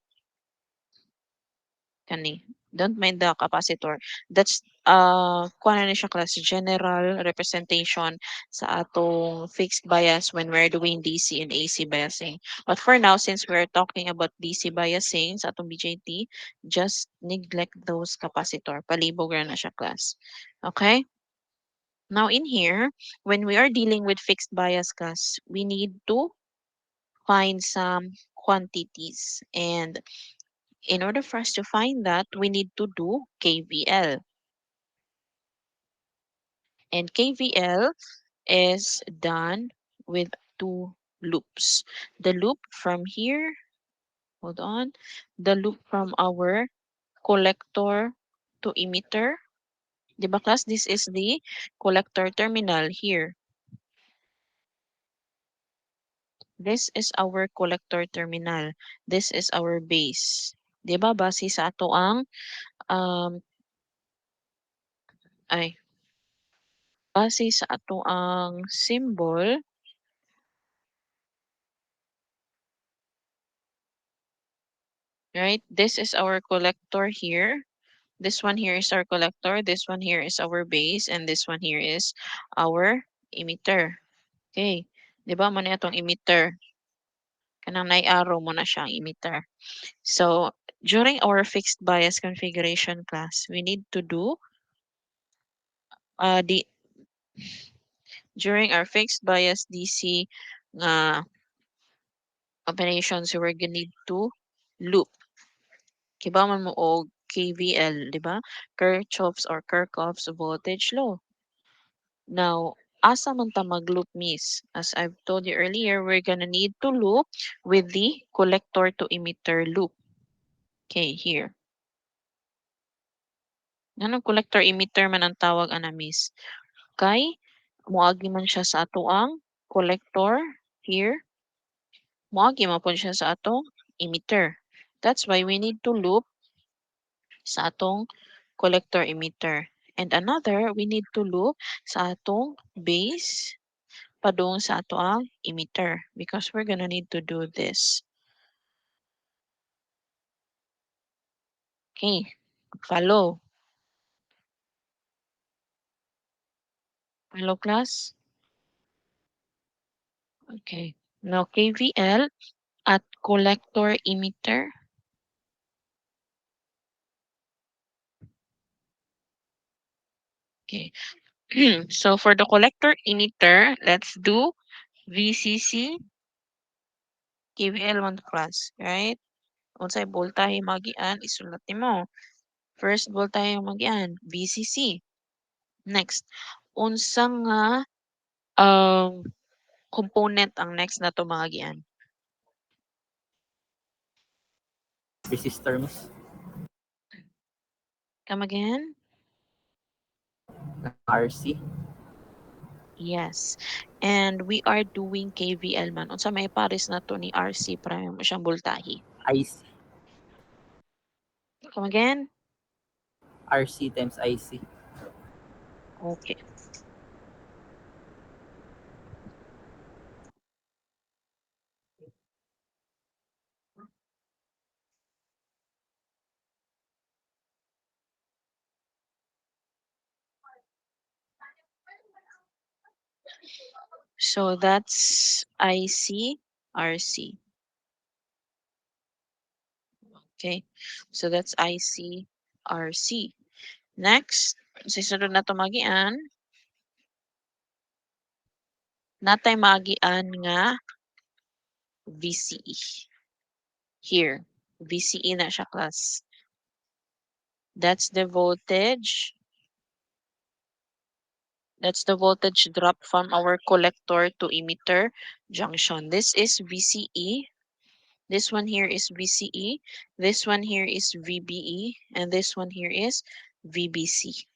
kani. Don't mind the capacitor. That's kuha na ni siya class general representation sa atong fixed bias when we're doing DC and AC biasing. But for now, since we're talking about DC biasing sa atong BJT, just neglect those capacitor. Palibog na siya class. Okay? Now in here, when we are dealing with fixed bias class, we need to find some quantities and in order for us to find that, we need to do KVL. And KVL is done with two loops. The loop from here, hold on, the loop from our collector to emitter. Di ba class, this is the collector terminal here. This is our collector terminal. This is our base. Di ba, base sa ato ang um, ay, base sa ato ang symbol, right? This is our collector here. This one here is our collector. This one here is our base. And this one here is our emitter. Okay. Di ba man itong emitter? Kanang nai-arrow mo na siya ang emitter. So, during our fixed bias configuration class, we need to do the during our fixed bias DC operations, we're gonna need to loop. Kiba man mo og KVL, di ba? Kirchhoff's or Kirchhoff's voltage law. Now, asa man ta mag-loop, miss? As I've told you earlier, we're gonna need to loop with the collector to emitter loop. Okay, here. Anong collector emitter man ang tawag ana, miss? Kay, muagi man siya sa ato ang collector here. Muagi man po siya sa atong emitter. That's why we need to loop sa atong collector emitter. And another, we need to loop sa atong base padung sa ato ang emitter because we're gonna need to do this. Okay, follow. Follow class? Okay. Now KVL at collector emitter. Okay. So for the collector emitter, let's do VCC KVL 1 class, right? Unsay voltahe magian isulat nimo. First voltahe magian VCC. Next, unsa nga um component ang next na to magian? Resistor, miss. Come again? RC. Yes. And we are doing KVL man. Unsa may pares na to ni RC para mo siyang voltahe. IC. Come again? RC times IC. Okay. So that's IC, RC. Okay. So that's IC, RC. Next, sisunod na to magian. Natay magian nga VCE. Here, VCE na siya class. That's the voltage. That's the voltage drop from our collector to emitter junction. This is VCE. This one here is VCE. This one here is VBE. And this one here is VBC.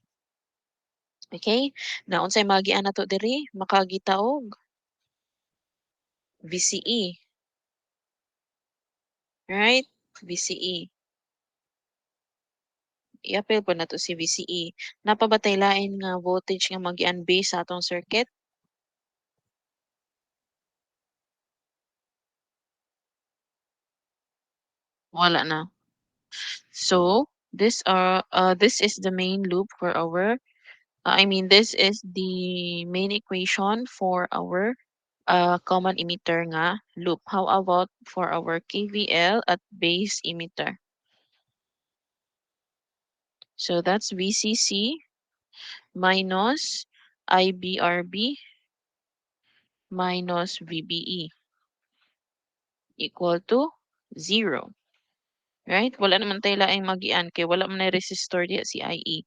Okay? Na unsay magian nato diri? Makagita og VCE. Right? VCE. I-appeal po na to si VCE. Napabatay lain nga voltage nga magian base sa atong circuit? Wala na. So, this is the main loop for our this is the main equation for our common emitter nga loop. How about for our KVL at base emitter? So that's VCC minus IBRB minus VBE equal to 0. Right? Wala naman tayo laing magian kay wala man na resistor diya si IE.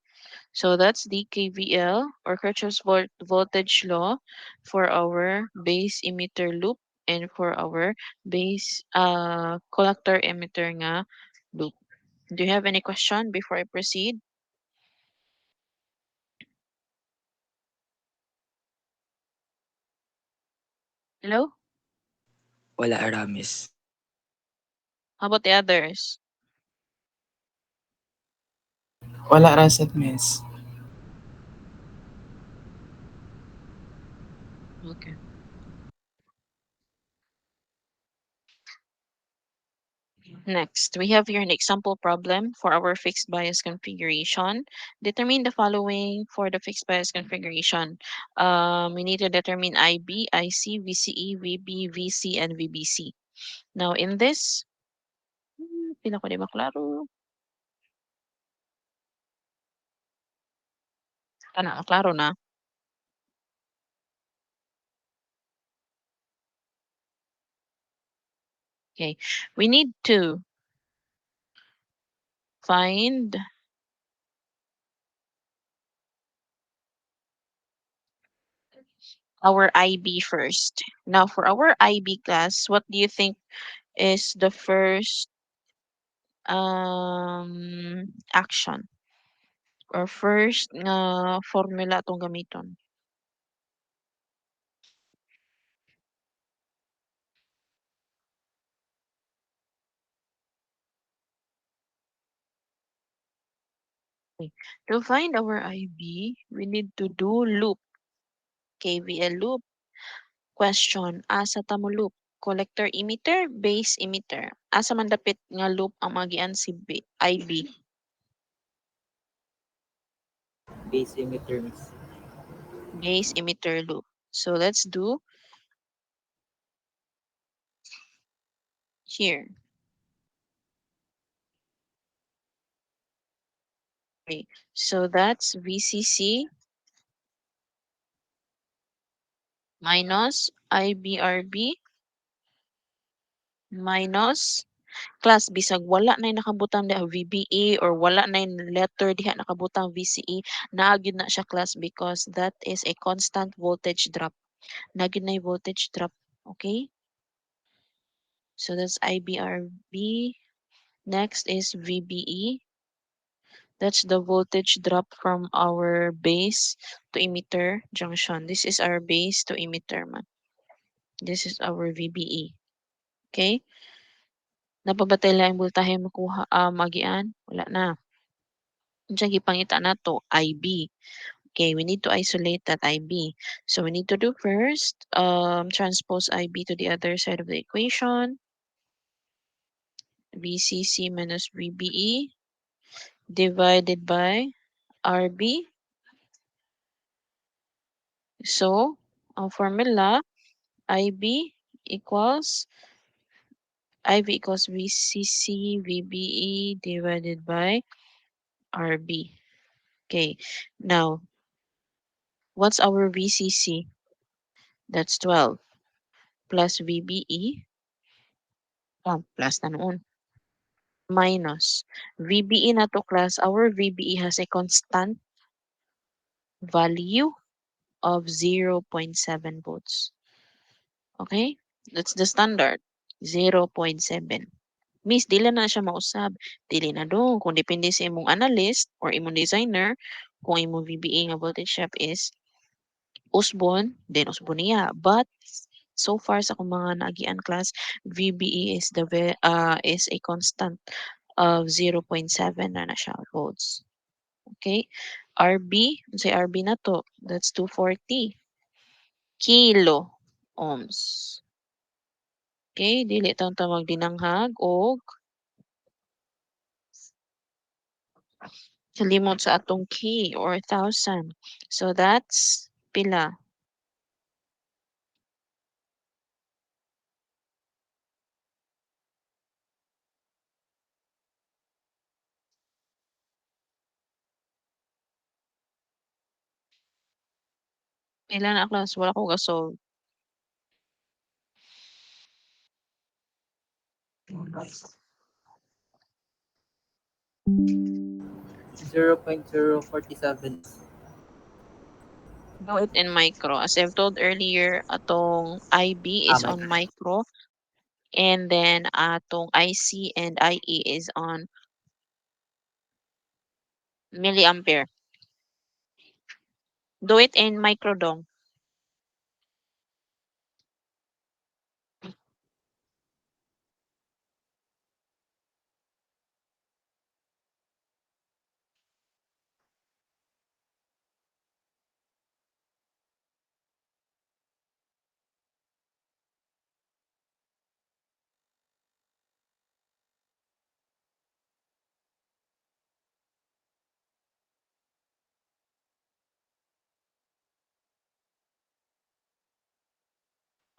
So that's the KVL or Kirchhoff's voltage law for our base emitter loop and for our base collector emitter nga loop. Do you have any question before I proceed? Hello? Wala ra, miss. How about the others? Wala ra sad, miss. Okay. Next, we have here an example problem for our fixed bias configuration. Determine the following for the fixed bias configuration. We need to determine IB, IC, VCE, VB, VC, and VBC. Now, in this, pila ko di ba klaro? Klaro na. Okay, we need to find our IB first. Now, for our IB class, what do you think is the first action or first formula atong gamiton? Okay. To find our IB, we need to do loop, KVL loop. Question, asa ta mo loop? Collector emitter, base emitter. Asa man dapit nga loop ang magian si IB? Base emitter, miss. Base emitter loop. So let's do here. Okay. So that's VCC minus IBRB minus class bisag wala na nakabutang diha VBE or wala na letter diha nakabutang VCE, naagid na siya class because that is a constant voltage drop. Naagid na yung voltage drop. Okay? So that's IBRB. Next is VBE. That's the voltage drop from our base to emitter junction. This is our base to emitter man. This is our VBE. Okay? Napabatay lang yung voltahe makuha magian? Wala na. Unsa gipangita nato? IB. Okay, we need to isolate that IB. So we need to do first transpose IB to the other side of the equation. VCC minus VBE divided by RB. So, ang formula, IB equals VCC VBE divided by RB. Okay, now, what's our VCC? That's 12 plus VBE, plus na noon, minus VBE na to class. Our VBE has a constant value of 0.7 volts. Okay? That's the standard. 0.7. Miss, dili na siya mausab. Dili na dong. Kung depende sa imong analyst or imong designer, kung imong VBA nga voltage shift is usbon, then usbon niya. But so far sa akong mga naagian class, VBE is a constant of 0.7 na siya volts. Okay? RB, say RB na to, that's 240 kilo ohms. Okay, dili taon ta magdinanghag og kalimot sa atong K or 1,000. So that's pila. Pila na class, wala ko gasolve. Zero 0.047. Do it in micro. As I've told earlier, atong IB is on micro and then atong IC and IE is on milliampere. Do it in micro dong.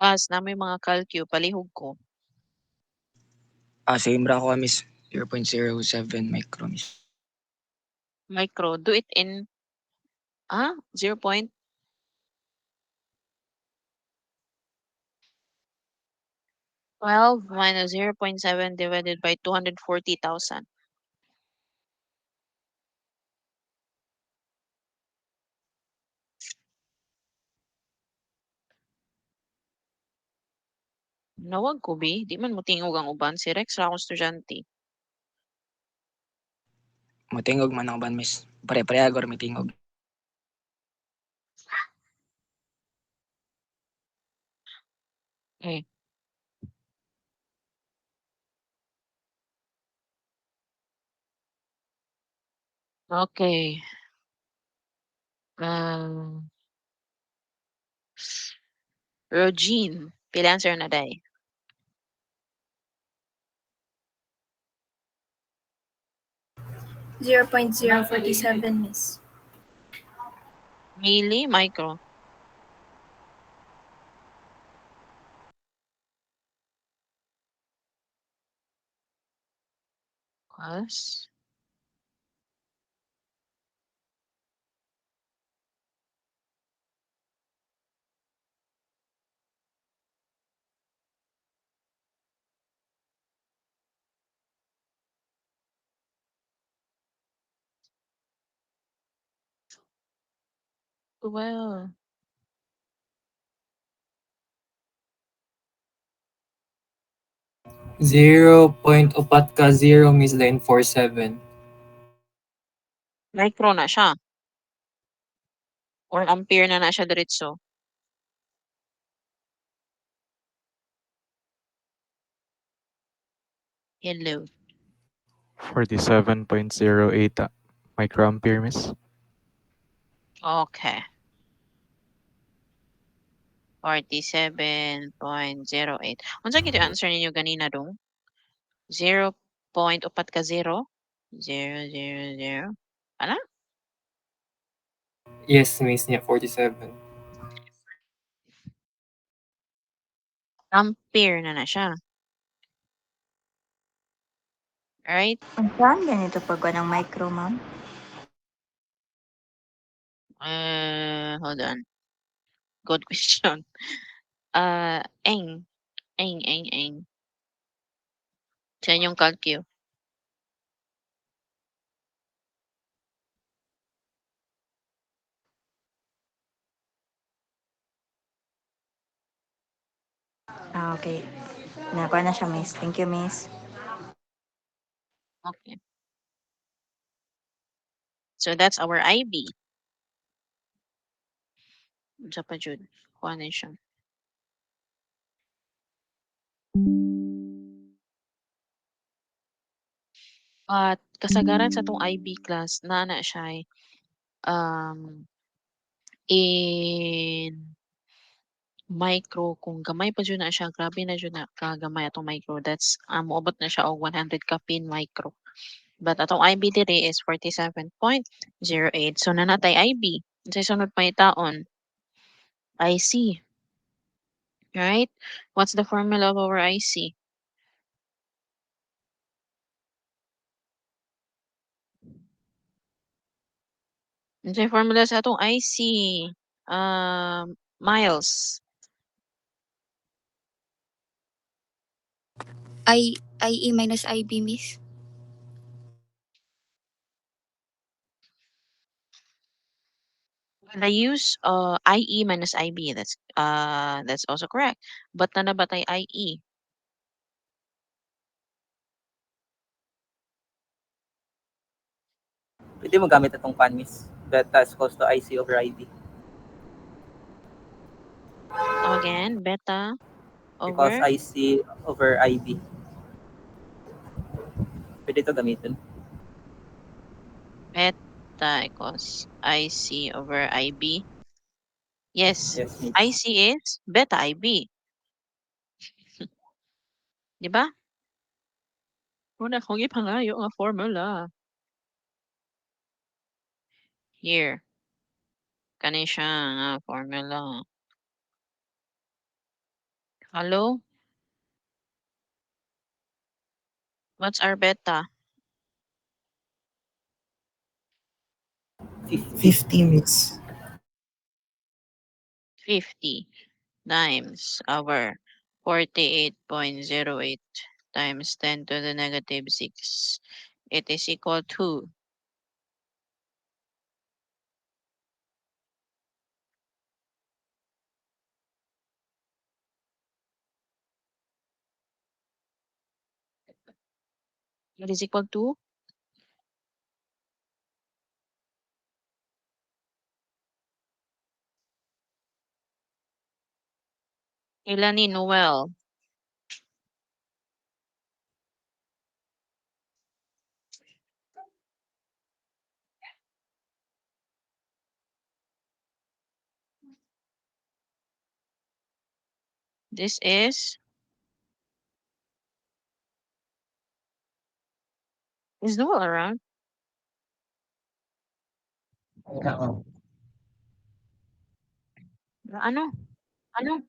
As na may mga calcu, palihog ko. Same ra ako, miss. 0.07 micro, miss. Micro, do it in 0. 12 minus 0.7 divided by 240,000. Nawag ko, be. Di man mo tingog ang uban. Si Rex ra akong estudyante. Matingog man ako ban, miss. Pare-pareha gor mitingog. Okay. Okay. Rogine. Pila answer na day. Zero point zero 47, miss. Milli, micro. Plus. 12. 0.4 Miss then 47. Micro na siya. Or ampere na siya diretso. Hello. 47.08 microampere, miss. Okay. 47.08. Unsa gid yung answer ninyo ganina dong? 0.4 ka 0? 0, 0, 0. Ano? Yes, Miss niya 47. Ampere na siya. Right? Saan ganito pag ng micro, ma'am? Hold on. Good question. Eng. Eng. Sa inyong calcu. Okay. Nakuha na siya, miss. Thank you, miss. Okay. So that's our IB. Unsa pa jud? Kuha na siya. At kasagaran sa tong IB class na siya ay, in micro kung gamay pa jud na siya, grabe na jud na kagamay atong micro. That's moabot na siya og 100 ka pin micro. But atong IB diri is 47.08. So nanatay IB. Unsay sunod pa itaon? IC. Right? What's the formula of our IC? Unsay formula sa atong IC? Miles. IE minus IB, miss. I use IE minus IB. That's also correct. But na nabatay IE? Pwede mo gamit itong pan, Miss. Beta is equals to IC over IB. Again, beta Because over IC over IB. Pwede ito gamitin. beta equals IC over IB. Yes, Yes, Miss. IC is beta IB. Di ba? Una kong ipangayo nga formula. Here. Kani siya nga formula. Hello? What's our beta? 50, Miss. 50 times our 48.08 times 10 to the negative 6. It is equal to it is equal to ilan ni Noel? This is Noel around? Ano? Ano?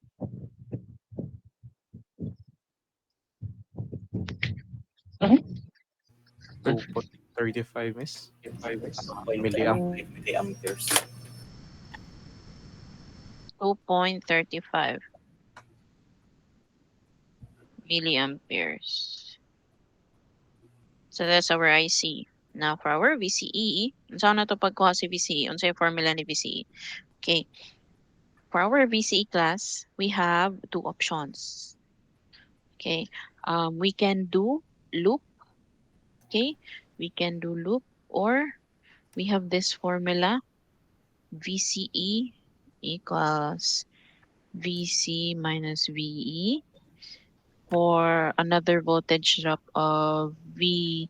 2.35, miss. Milliamp. Milliamperes. 2.35 milliamperes. So that's our IC. Now for our VCE, unsa na to pagkuha si VCE? Unsa yung formula ni VCE? Okay. For our VCE class, we have two options. Okay. We can do loop. Okay. We can do loop, or we have this formula VCE equals VC minus VE for another voltage drop of VBE,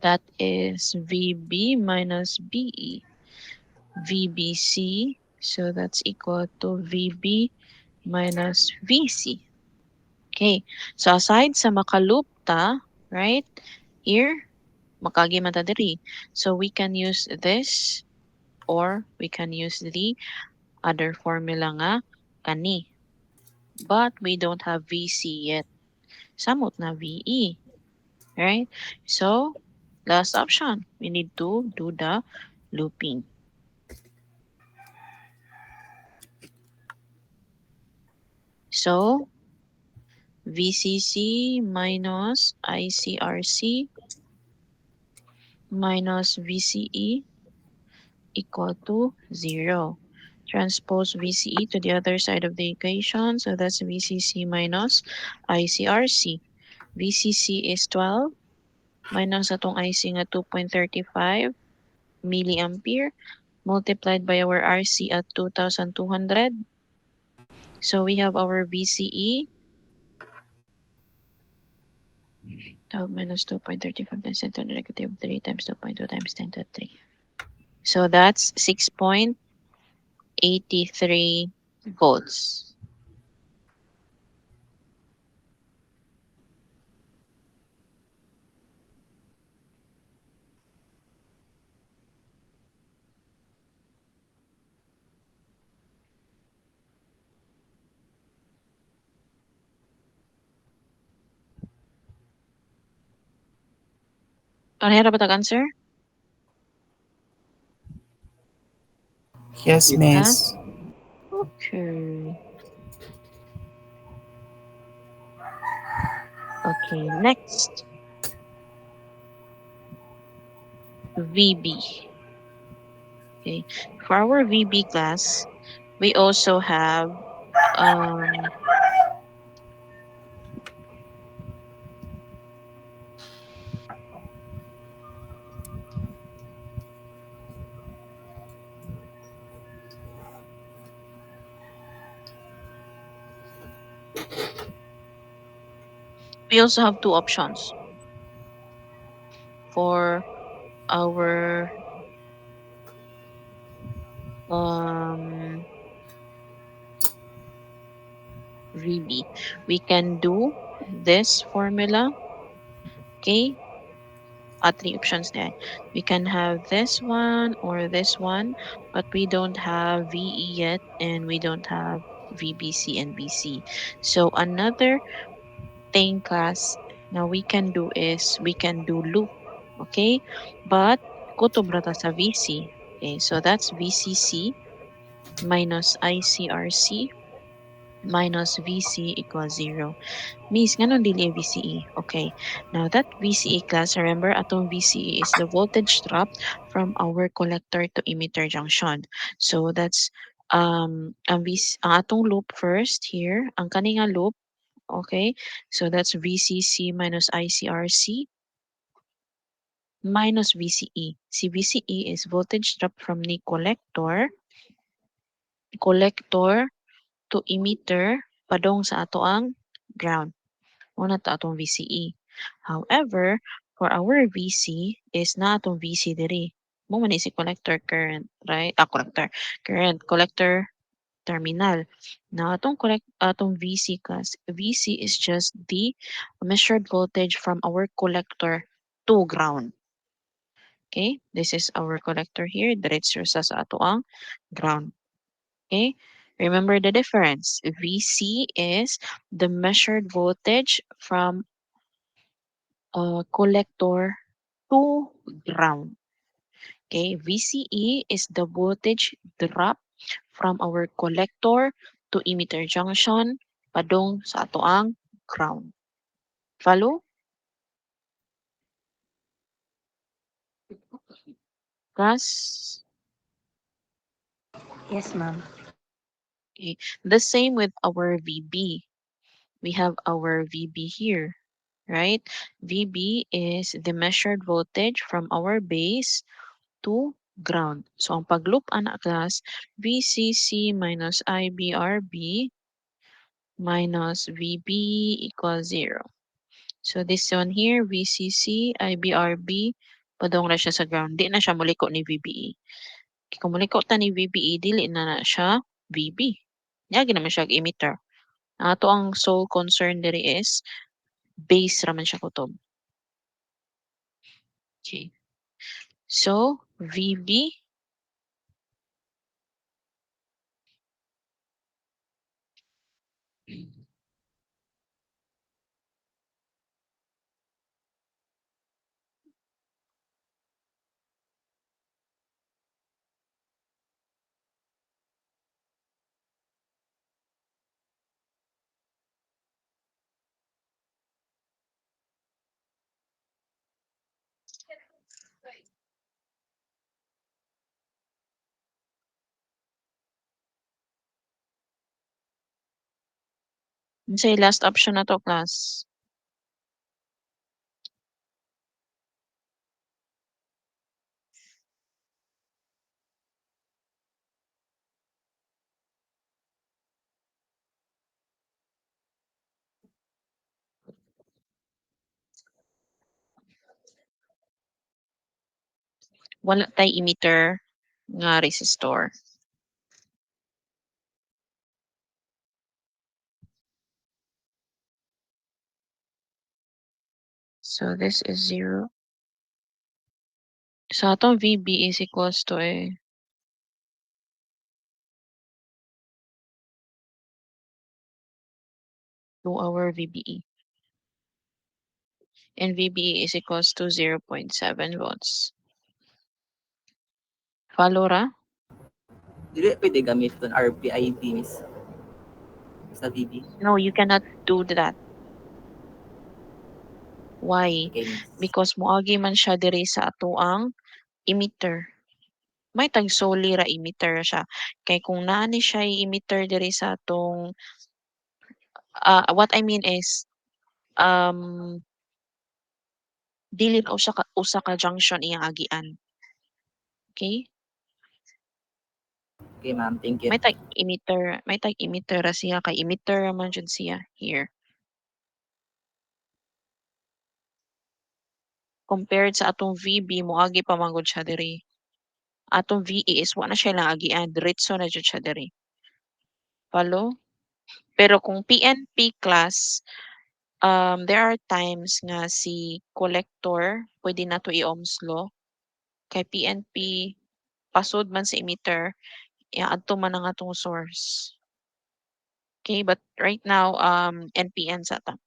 that is VB minus BE. VBC, so that's equal to VB minus VC. Okay, so aside sa makaloop ta, right, here, makagi man ta diri. So we can use this, or we can use the other formula nga kani. But we don't have VC yet. Samot na VE, right? So, last option, we need to do the looping. So, VCC minus ICRC minus VCE equal to 0. Transpose VCE to the other side of the equation. So that's VCC minus ICRC. VCC is 12 minus atong IC nga 2.35 milliampere multiplied by our RC at 2,200. So we have our VCE 12 minus 2.35 times 10 to the negative 3 times 2.2 times 10 to the 3. So that's 6.83 volts. Ano yan ba answer? Yes, miss. Okay. Okay, next. VB. Okay. For our VB class, we also have um we also have two options for our VB. We can do this formula, okay? Three options there. We can have this one or this one, but we don't have VE yet, and we don't have VBC and BC. So another thing, class, now we can do is we can do loop, okay? But kutob rata sa VC. Okay, so that's VCC minus ICRC minus VC equals 0. Miss, ganon dili VCE. Okay. Now that VCE class, remember atong VCE is the voltage drop from our collector to emitter junction. So that's ang atong loop first here, ang kaninga loop, okay? So that's VCC minus ICRC minus VCE. Si VCE is voltage drop from the collector to emitter padong sa ato ang ground. Una to atong VCE. However, for our VC is na atong VC diri. Mo man si collector current, right? Collector current, collector terminal. Now atong VC class, VC is just the measured voltage from our collector to ground. Okay? This is our collector here, diretso sa ato ang ground. Okay? Remember the difference. VC is the measured voltage from collector to ground. Okay, VCE is the voltage drop from our collector to emitter junction padung sa atoang ground. Follow? Class? Yes, ma'am. Okay. The same with our VB. We have our VB here, right? VB is the measured voltage from our base to ground. So, ang pag-loop ana class, VCC minus IBRB minus VB equals 0. So, this one here, VCC, IBRB, padong na siya sa ground. Di na siya muliko ni VBE. Kung muliko ta ni VBE, dili na siya VB. Yagi naman siya emitter. Ato ang sole concern diri is base raman siya kutob. Okay. So, VB say last option na to class. Wala tay emitter nga resistor. So, this is 0. So, atong VB is equals to 2 our VBE. And VBE is equals to 0.7 volts. Follow ra? Dili pwede gamiton RPID, miss. Sa VB. No, you cannot do that. Why? Okay, miss. Because moagi man siya diri sa atoang emitter. May tag solely ra emitter siya. Kay kung naani siya emitter diri sa atong what I mean is um dili na usa ka junction iyang agian. Okay? Okay, ma'am. Thank you. May tag emitter ra siya kay emitter ra man jud siya here. Compared sa atong VB moagi pa man gud siya diri. Atong VE is wa na siya lang agian, diretso na jud siya diri. Follow? Pero kung PNP class, there are times nga si collector pwede na to i-ohms law. Kay PNP pasod man sa emitter, iaadto man ang atong source. Okay, but right now NPN sa ta.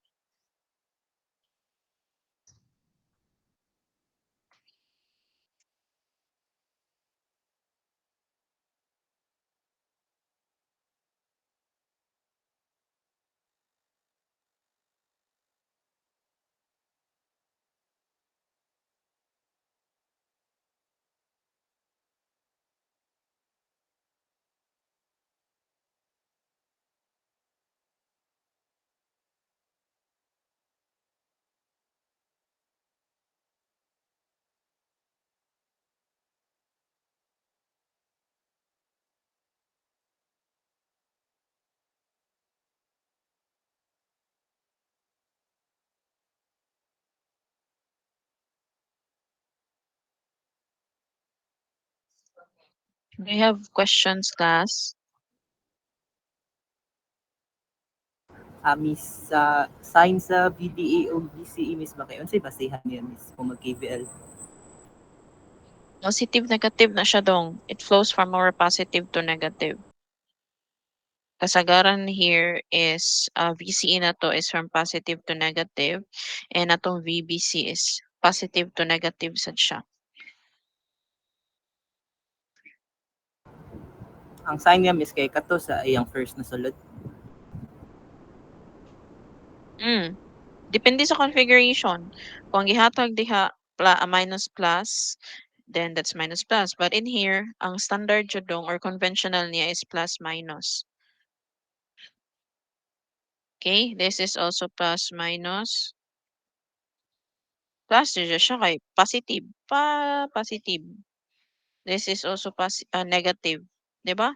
Do you have questions, class? Miss, sa sign sa VDA o VCE, miss, ba kayo? Unsay basehan niya, miss, kung mag-KVL? Positive, negative na siya dong. It flows from our positive to negative. Kasagaran here is VCE na to is from positive to negative and atong VBC is positive to negative sad siya. Ang sign niya, miss, kay kato sa iyang first na sulod. Depende sa configuration. Kung gihatag diha minus plus, then that's minus plus. But in here, ang standard judong or conventional niya is plus minus. Okay, this is also plus minus. Plus siya kay positive. Positive. This is also negative. Diba?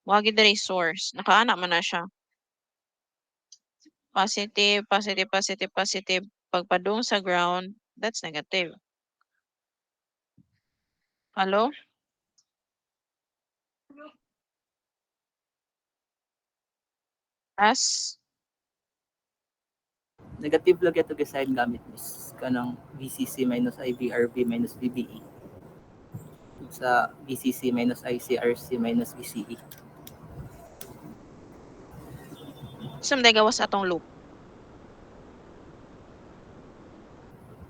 Wagi diri source. Nakaana man na siya. Positive, positive, positive, positive. Pagpadung sa ground, that's negative. Hello? As Negative lagi ito side gamit Miss. Kanang VCC minus IVRV minus VBE. Sa VCC minus ICRC minus VCE. sumday gawas atong loop.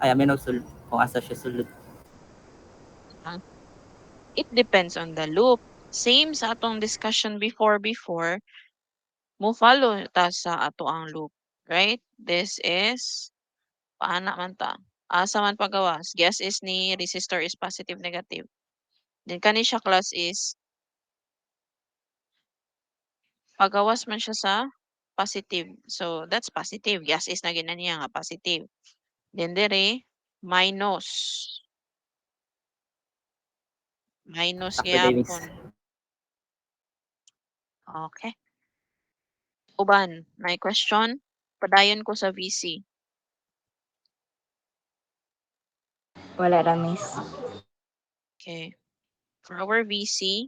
Ay, amin sulod. Kung asa siya sulod. It depends on the loop. Same sa atong discussion before, mo follow ta sa ato ang loop. Right? This is, paana man ta. Asa man pagawas. Guess is ni resistor is positive, negative. Then kani siya class is, pagawas man siya sa positive. So, that's positive. Guess is na ginan niya nga positive. Then dire, minus. Minus Sakto day, Miss. gyapon. Okay. Uban, may question? Padayon ko sa VC. Wala ra, miss. Okay. For our VC,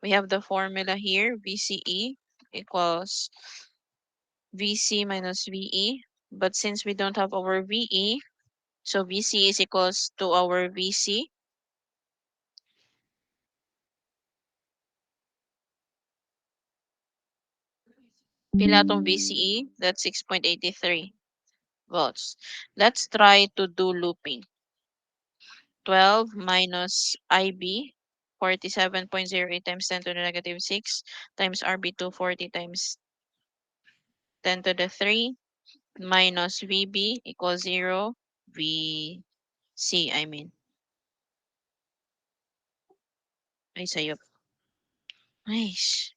we have the formula here, VCE equals VC minus VE. But since we don't have our VE, so VC is equals to our VC. Pila tong VCE? That's 6.83 volts. Let's try to do looping. 12 minus IB, 47.08 times 10 to the negative 6 times RB 240 times 10 to the 3 minus VB equals 0. VC, I mean. Ay, sayop. Nice.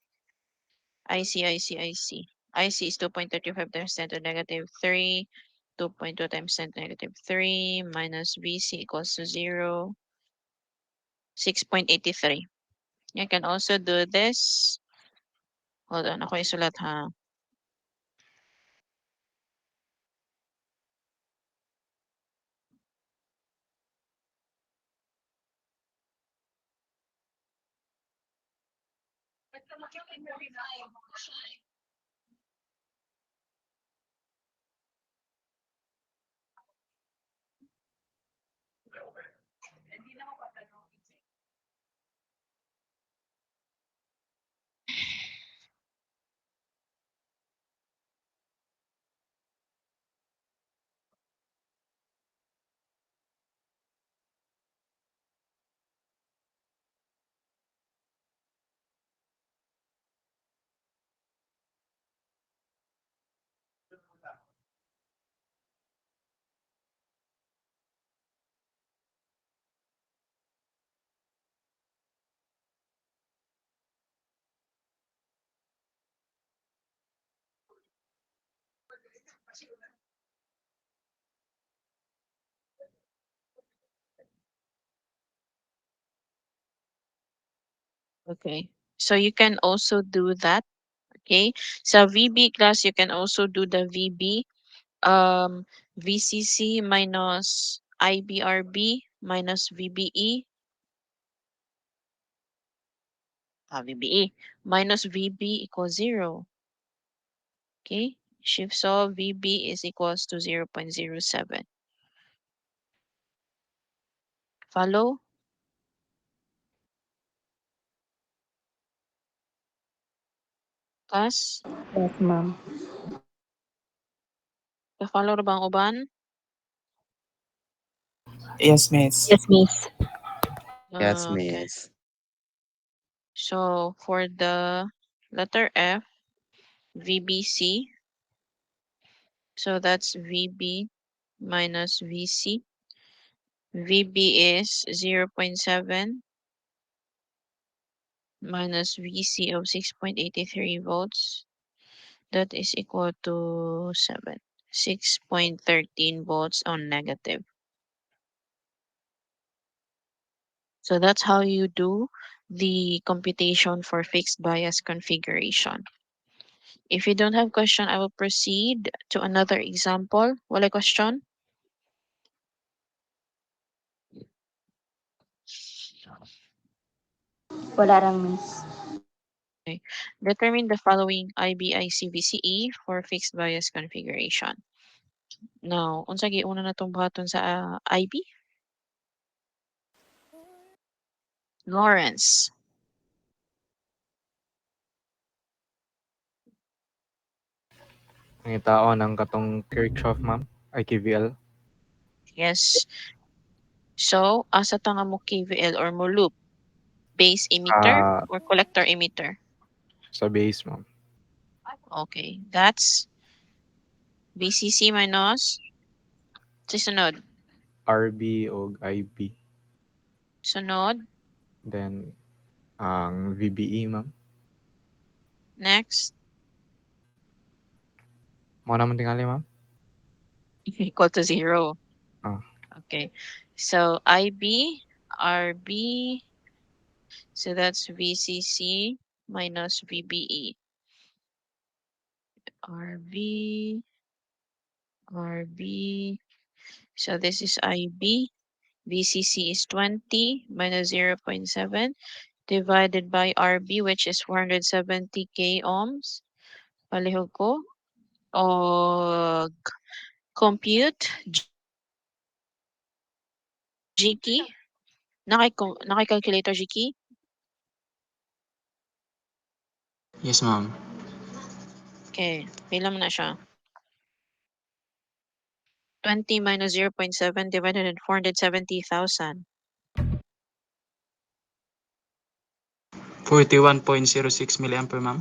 IC, IC, IC. IC is 2.35 times 10 to the negative 3. 2.2 times 10 to the negative 3 minus VC equals to 0. 6.83. You can also do this. Hold on, ako isulat ha. Okay. So you can also do that. Okay. So VB class, you can also do the VB. VCC minus IBRB minus VBE. VBE minus VB equals 0. Okay. Shift solve VB is equals to 0.07. Follow? Kas? Yes, ma'am. Follow ra bang uban? Yes, Miss. Yes, miss. Yes, Okay. miss. So for the letter F, VBC. So that's VB minus VC VB is 0.7 minus VC of 6.83 volts. That is equal to 6.13 volts on negative. So that's how you do the computation for fixed bias configuration. If you don't have question, I will proceed to another example. Wala question? Wala lang, Miss. Okay. Determine the following IBIC-VCE for fixed bias configuration. Now, unsa giuna na tong buhaton sa IB? Lawrence. Ang itaon ang katong Kirchhoff, ma'am. Ay, KVL. Yes. So, asa ta nga mo KVL or mo loop? Base emitter Sa, or collector emitter? sa base, ma'am. Okay. That's VCC minus sunod. RB o IB. Sunod. Then, ang VBE, ma'am. Next. Mo naman tingali, ma'am. Equal to 0. Ah. Okay. So, IB, RB, so that's VCC minus VBE. RB, RB. So this is IB. VCC is 20 minus 0.7 divided by RB, which is 470 k ohms. Palihog ko. O compute G-key. Naki-calculator G-key. Yes, ma'am. Okay. Pila mo na siya. 20 minus 0.7 divided by 470,000. 41.06 milliampere, ma'am.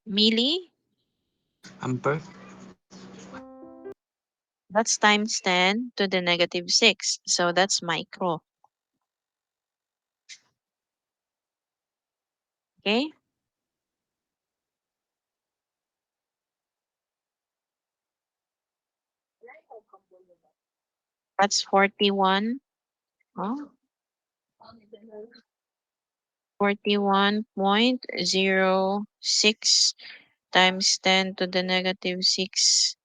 Milli? Ampere. That's times 10 to the negative 6. So that's micro. Okay? That's 41. Oh, 41.06 times 10 to the negative 6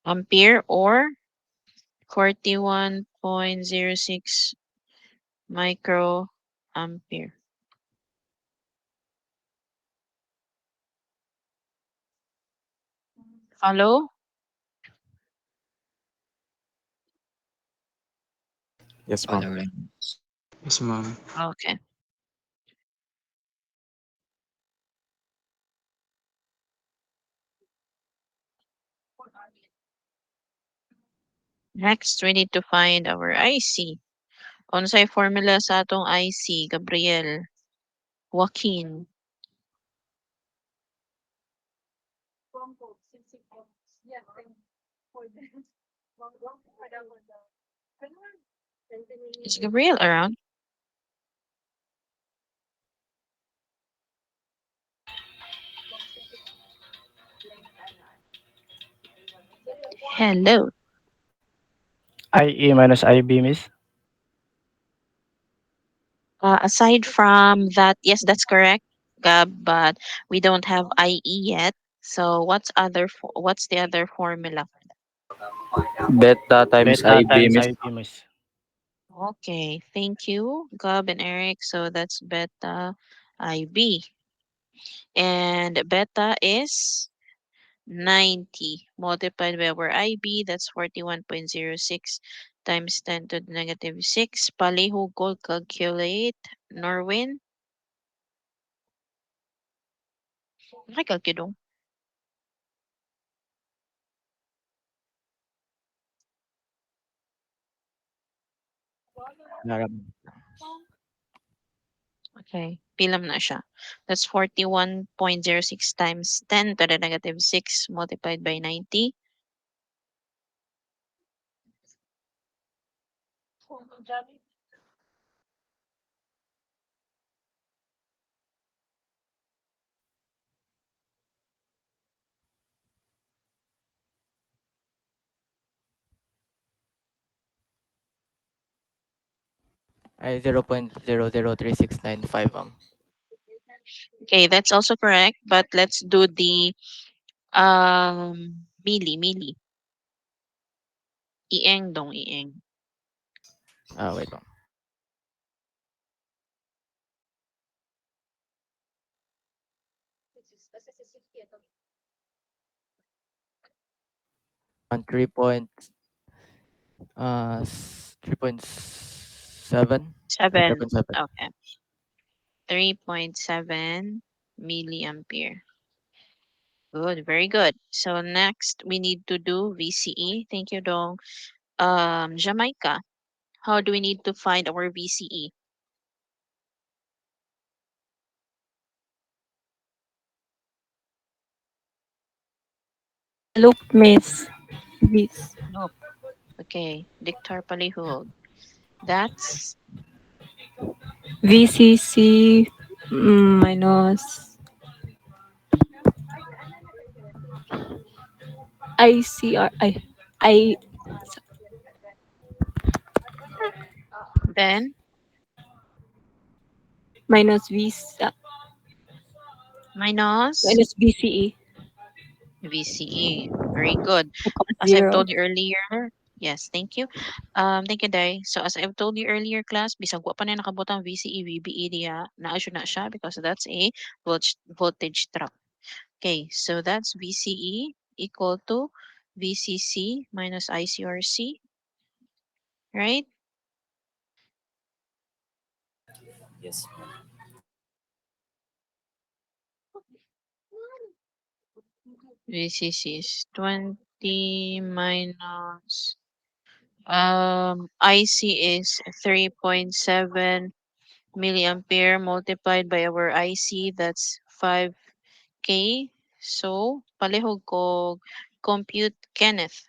ampere or 41.06 microampere. Follow? Yes, ma'am. Yes, ma'am. Okay. Next, we need to find our IC. Unsay formula sa atong IC, Gabriel? Joaquin. Is Gabriel around? Hello. IE minus IB, Miss. Aside from that, yes, that's correct, Gab, but we don't have IE yet. So what's the other formula? Beta times Beta IB, times Miss. IB, Miss. Okay, thank you, Gab and Eric. So that's beta IB. And beta is 90 multiplied by our IB, that's 41.06 times 10 to the negative 6. Palihugol calculate. Norwin? Nakikalkidong. Okay, pilam na siya. That's 41.06 times 10 to the negative 6 multiplied by 90. Ay 0.003695, ma'am. Okay, that's also correct, but let's do the milli. Ieng dong, ieng. Wait, ma'am. 3 3.7. 7. 3.7. Okay. 3.7 milliampere. Good, very good. So next we need to do VCE. Thank you, Dong. Jamaica. How do we need to find our VCE? Look, Miss. Miss. Nope. Okay, Dictar palihog. That's VCC minus ICR. I then minus minus minus VCE. VCE. Very good. As I've Zero. told you earlier, yes, thank you. Thank you, Day. So as I've told you earlier, class, bisag wa pa na nakabutang VCE, VBE diya, na-assure na siya because that's a voltage drop. Okay, so that's VCE equal to VCC minus ICRC, right? Yes. VCC is 20 minus IC is 3.7 milliampere multiplied by our IC, that's 5K. So, palihog ko compute Kenneth.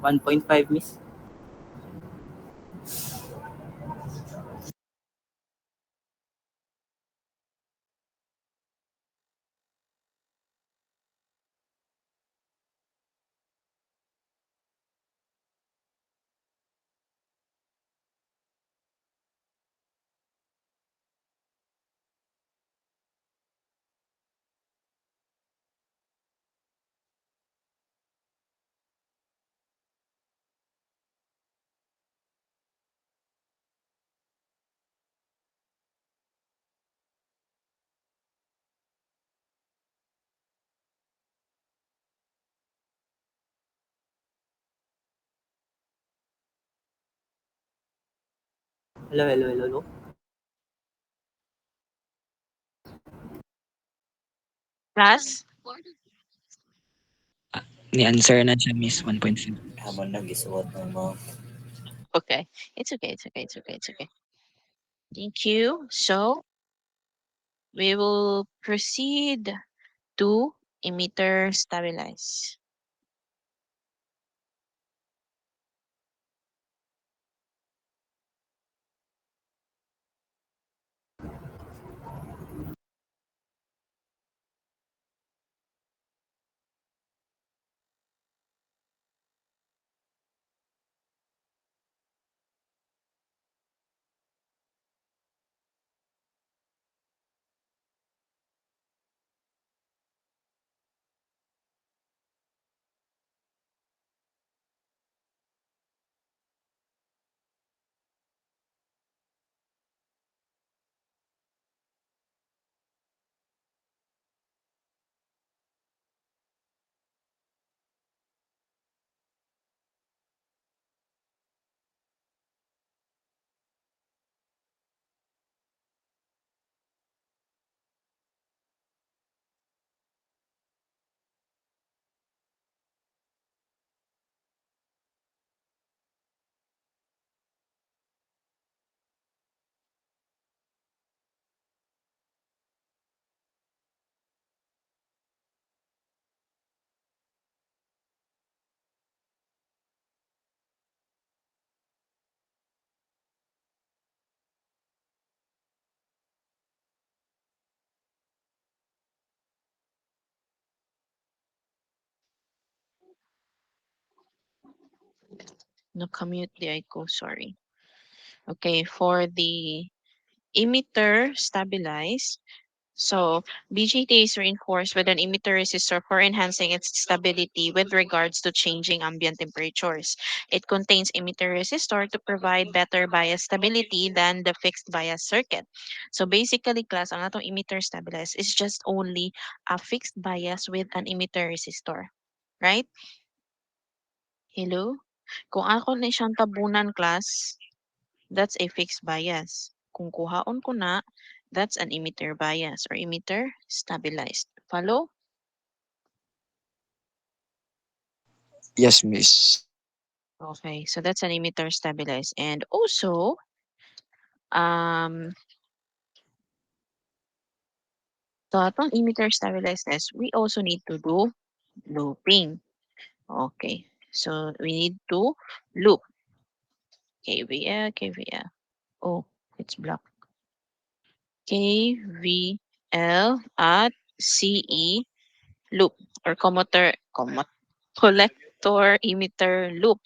One 1.5, Miss. Hello. Class? Ni-answer na siya, Miss. 1.5. Habang nag-isuot ng mga Okay. It's okay. Thank you. So, we will proceed to emitter stabilize. No-commute di ay ko, sorry. Okay, for the emitter stabilized, so BGT is reinforced with an emitter resistor for enhancing its stability with regards to changing ambient temperatures. It contains emitter resistor to provide better bias stability than the fixed bias circuit. So basically, class, ang atong emitter stabilized is just only a fixed bias with an emitter resistor. Right? Hello? Kung ako na siyang tabunan, class, that's a fixed bias. Kung kuhaon ko na, that's an emitter bias or emitter stabilized. Follow? Yes, miss. Okay, so that's an emitter stabilized. And also, um, so atong emitter stabilized test, we also need to do looping. Okay, so we need to loop. KVL, KVL. Oh, it's blocked. KVL at CE loop or collector emitter loop.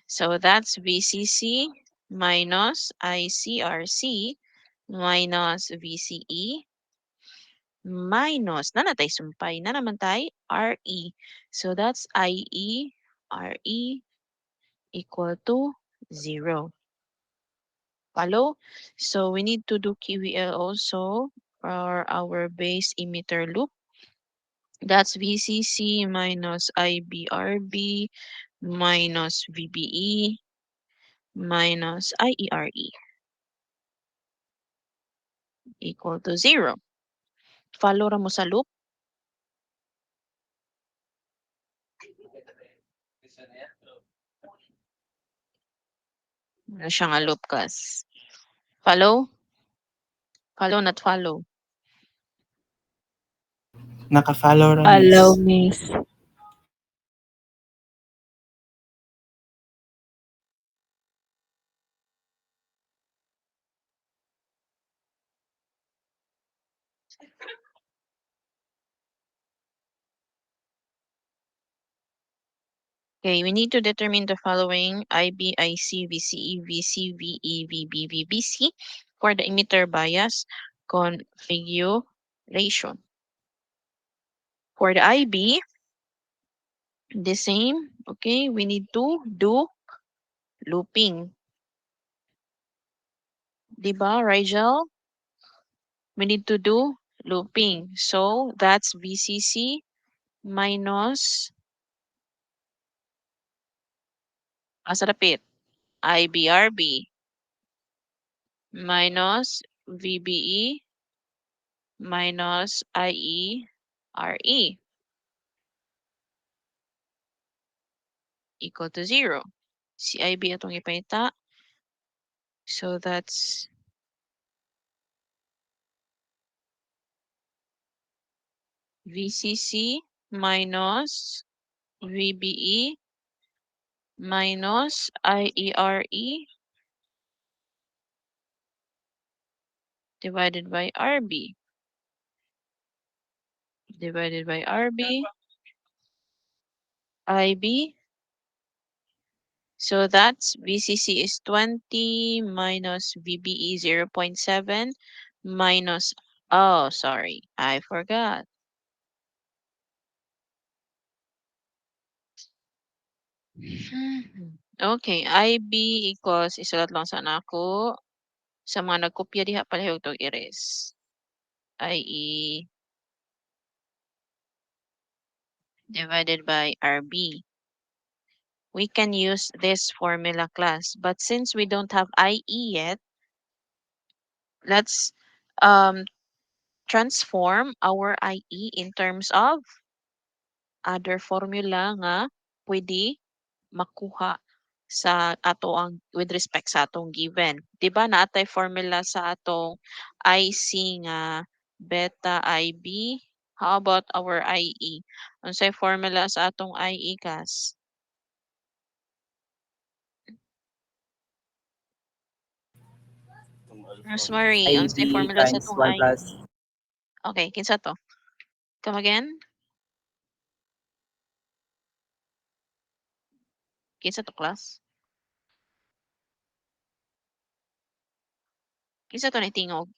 So that's VCC minus ICRC minus VCE minus, na natay sumpay, na naman tay, RE. So that's IE, RE equal to 0. Follow? So we need to do QVL also for our base emitter loop. That's VCC minus IBRB minus VBE minus IERE equal to 0. Follow ra mo sa loop. Ano siya nga loop, kas? Follow? Follow, not follow. Naka-follow ra, Allow, miss. miss. Okay, we need to determine the following IB, IC, VCE, VC, VE, VB, VBC for the emitter bias configuration. For the IB, the same. Okay, we need to do looping. Diba, Rigel? We need to do looping. So that's VCC minus, asarapit, IBRB minus VBE minus IERE equal to 0. Si IB atong ipahita. So that's VCC minus VBE minus IERE divided by RB divided by RB IB. So that's VCC is 20 minus VBE 0.7 minus, oh, sorry, I forgot. Okay, IB equals, isulat lang sana ako. Sa mga nagkopya diha palihog tong iris. IE divided by RB. We can use this formula, class, but since we don't have IE yet, let's transform our IE in terms of other formula nga pwede makuha sa ato ang with respect sa atong given. 'Di ba naatay formula sa atong IC nga beta IB? How about our IE? Unsay formula sa atong IE, kas? Rosemary, unsay IB formula sa times atong 1 plus IE? Okay, kinsa to? Come again? Kinsa to, class? Isa to na tingog.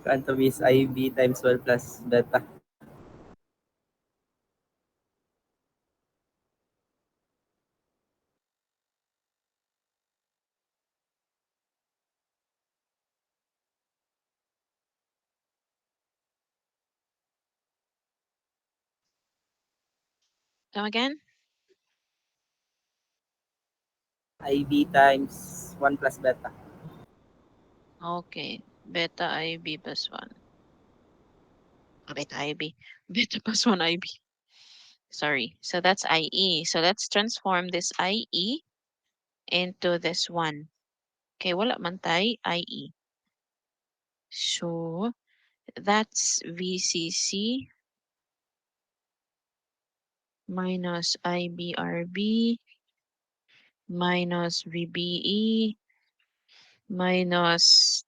Quantum is IB times 1 plus beta. Come again? IB times 1 plus beta. Okay. Beta IB plus 1. Beta IB. Beta plus 1 IB. Sorry. So that's IE. So let's transform this IE into this one. Okay, wala man tay IE. So that's VCC minus IBRB minus VBE minus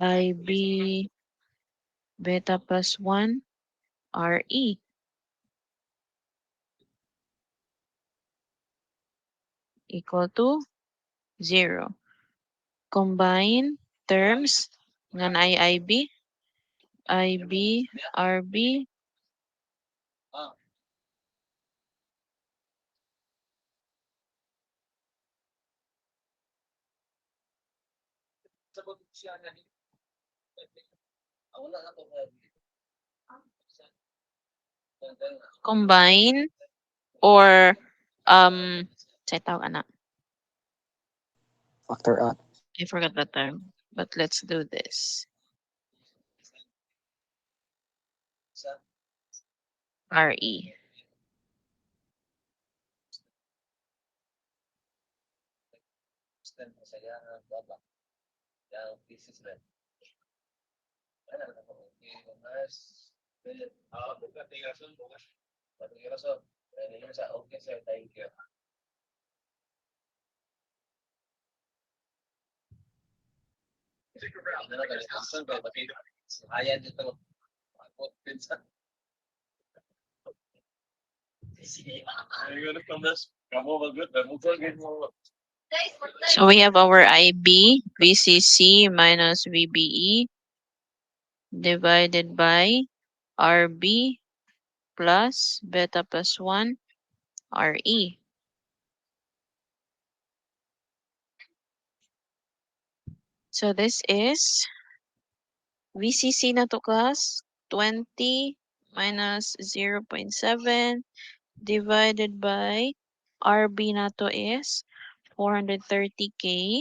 IB beta plus 1 RE equal to 0. Combine terms ng IIB, IB, RB, combine or say tawag anak. Factor out. I forgot the term, but let's do this. RE. So we have our IB, VCC minus VBE divided by RB plus beta plus 1 RE. So this is VCC na to class, 20 minus 0.7 divided by RB na to is 430K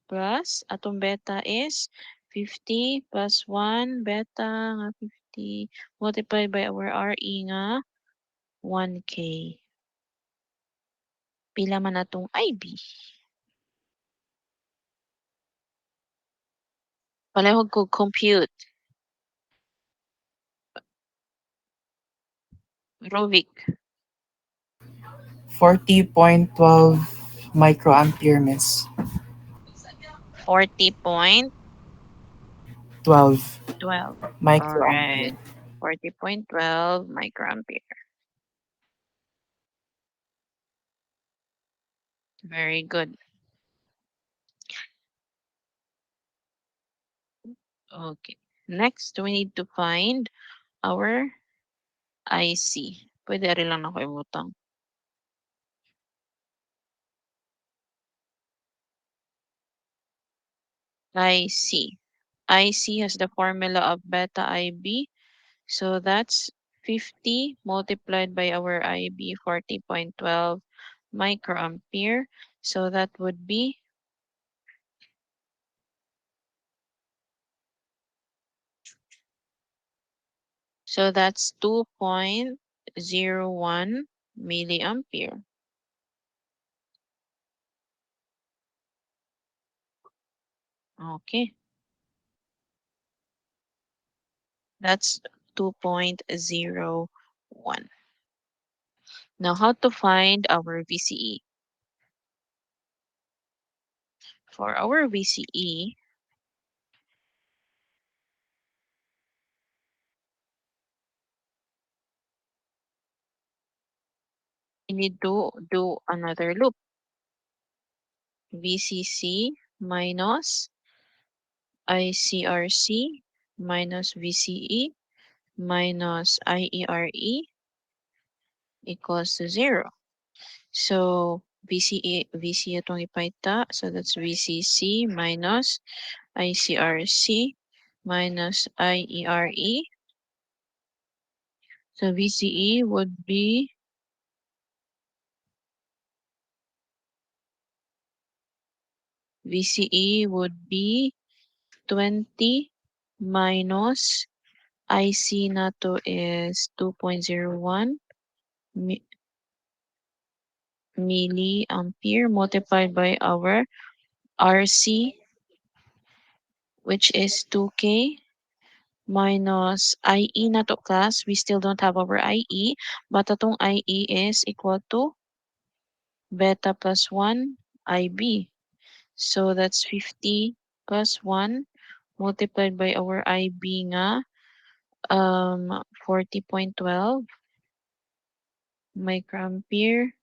plus atong beta is 50 plus 1 beta nga 50 multiplied by our RE nga 1K. Pila man atong IB? Palihog ko compute. Rovic. 40.12 microampere, miss. 40.12. 12 All right. microampere. 40.12 microampere. Very good. Okay. Next, we need to find our IC. Pwede rin lang ako imutang. IC. IC has the formula of beta IB. So that's 50 multiplied by our IB, 40.12 microampere. So that would be So that's 2.01 milliampere. Okay, that's 2.01. Now, how to find our VCE? For our VCE, we need to do another loop. VCC minus ICRC minus VCE minus IERE equals to 0. So, VCE itong ipaita. So, that's VCC minus ICRC minus IERE. So, VCE would be VCE would be 20 minus IC na to is 2.01 milliampere multiplied by our RC, which is 2K, minus IE na to class. We still don't have our IE, but atong IE is equal to beta plus 1 IB. So that's 50 plus 1 multiplied by our IB nga 40.12 microampere.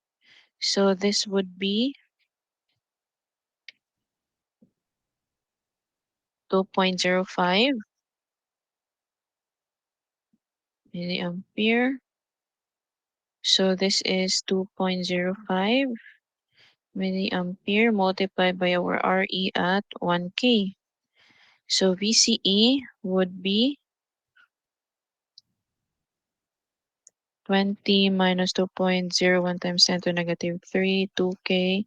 So this would be 2.05 milliampere. So this is 2.05 milliampere multiplied by our RE at 1K. So VCE would be 20 minus 2.01 times 10 to negative 3, 2K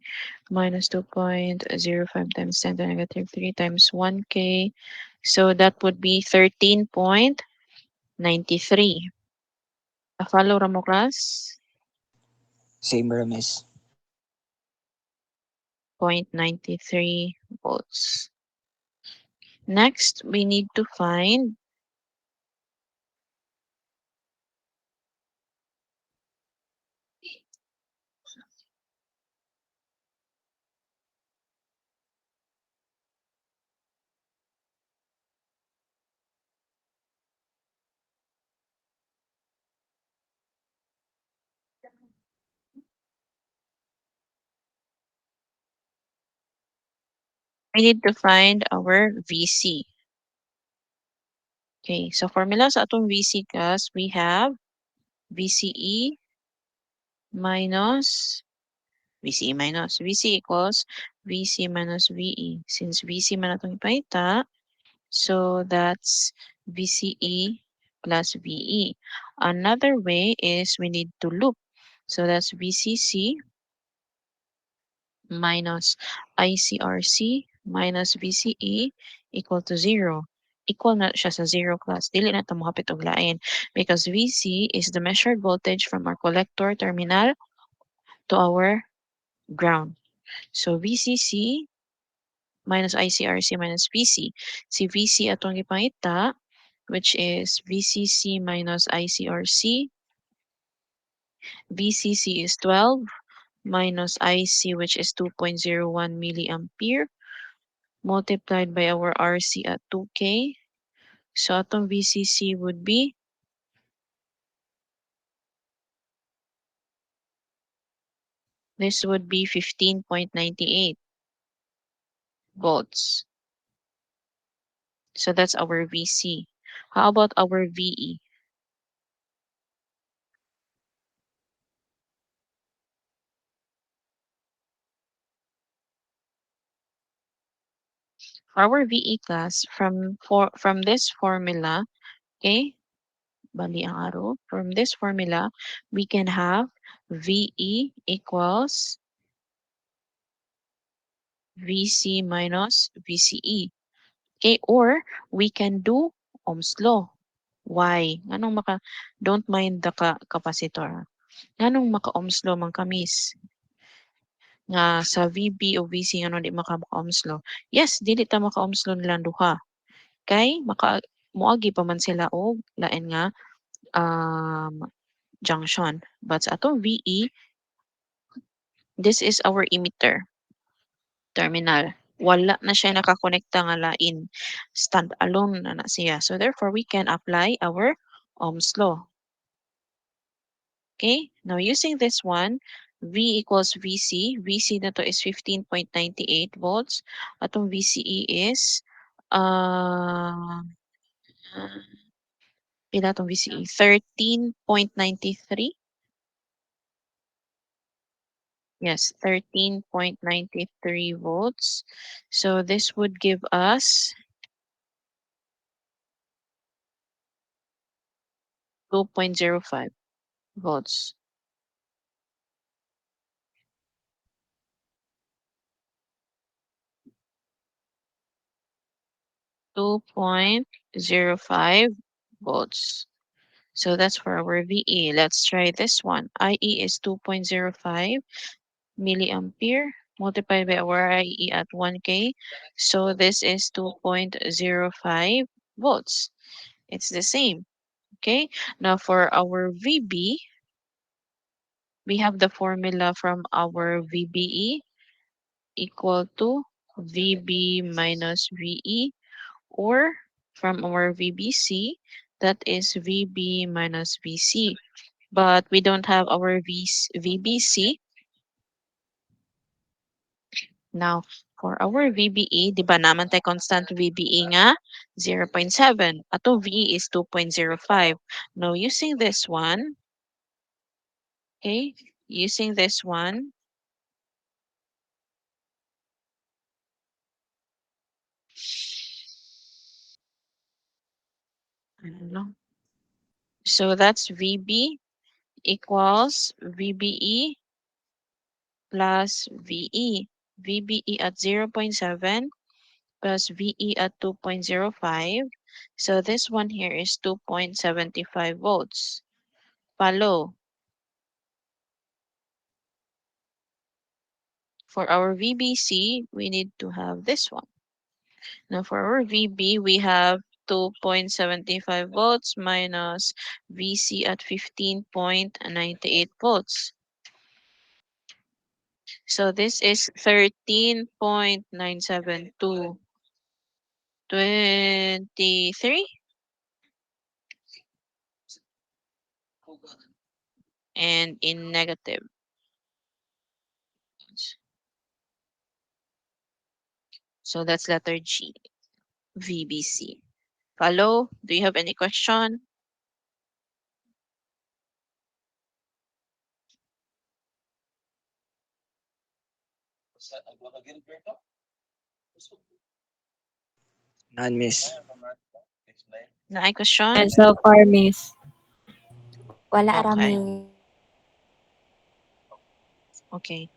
minus 2.05 times 10 to negative 3 times 1K. So that would be 13.93. Follow ra mo, class? Same ra, miss. 0.93 volts. Next, we need to find our VC. Okay, so formula sa atong VC, class, we have VCE minus VC equals VC minus VE. Since VC man atong ipaita, so that's VCE plus VE. Another way is we need to loop. So that's VCC minus ICRC minus VCE equal to 0. Equal na siya sa 0, class. Dili na ito makapit og lain because VC is the measured voltage from our collector terminal to our ground. So VCC minus ICRC minus VC. Si VC atong gipangita, which is VCC minus ICRC. VCC is 12 minus IC, which is 2.01 milliampere, multiplied by our RC at 2K. So atong VCC would be this would be 15.98 volts. So that's our VC. How about our VE? For our VE, class, from this formula, okay, bali ang araw. From this formula, we can have VE equals VC minus VCE. Okay, or we can do Ohm's law. Why? Don't mind the capacitor. Nganong maka-ohms law man kamis? Nga sa VB o VC di maka-ohms law. Yes, dili ta maka-ohms law nilang duha. Kay moagi pa man sila og lain nga junction. But sa atong VE, this is our emitter terminal. Wala na siya nakakonekta nga lain. Stand-alone na siya. So therefore, we can apply our Ohm's law. Okay, now using this one, V equals VC. VC na to is 15.98 volts. Atong VCE is, pila atong VCE? 13.93. Yes, 13.93 volts. So this would give us 2.05 volts. Two point zero five volts. So that's for our VE. Let's try this one. IE is 2.05 milliampere multiplied by our IE at 1K. So this is 2.05 volts. It's the same. Okay. Now for our VB, we have the formula from our VBE equal to VB minus VE, or from our VBC, that is VB minus VC. But we don't have our VBC. Now, for our VBE, di ba naman tayo constant VBE nga? 0.7. Ato VE is 2.05. Now, using this one, okay, using this one, I don't know. So that's VB equals VBE plus VE. VBE at 0.7 plus VE at 2.05. So this one here is 2.75 volts. Follow. For our VBC, we need to have this one. Now for our VB, we have 2.75 volts minus VC at 15.98 volts. So this is 13.972. 23 and in negative. So that's letter G, VBC. Follow? Do you have any question? None, miss. Na ay question? And so far, miss. Wala Okay. rami. Okay.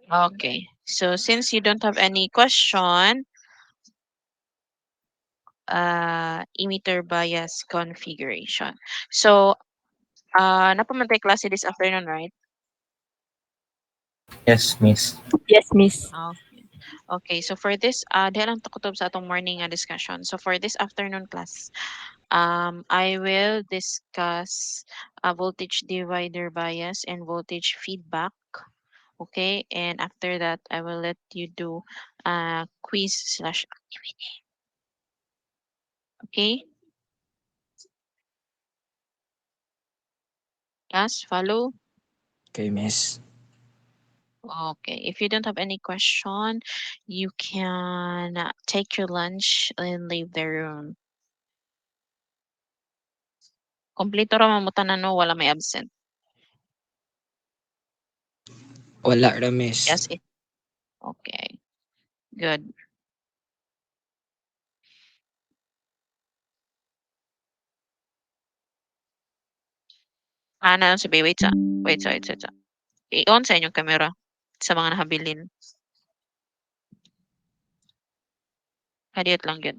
Okay. So since you don't have any question, emitter bias configuration. So, napamantay klase this afternoon, right? Yes, miss. Yes, miss. Okay. Okay, so for this, diha lang takutob sa atong morning discussion. So for this afternoon class, I will discuss voltage divider bias and voltage feedback. Okay, and after that, I will let you do quiz slash activity. Okay, class, follow. Okay, miss. Okay, if you don't have any question, you can take your lunch and leave the room. Kompleto ra man mo tanan, no, wala may absent. Wala ra, miss. Yes, it. Okay, good. Ana sabi, wait sa. I-on sa inyong camera sa mga nahabilin. Hadiyot lang yun.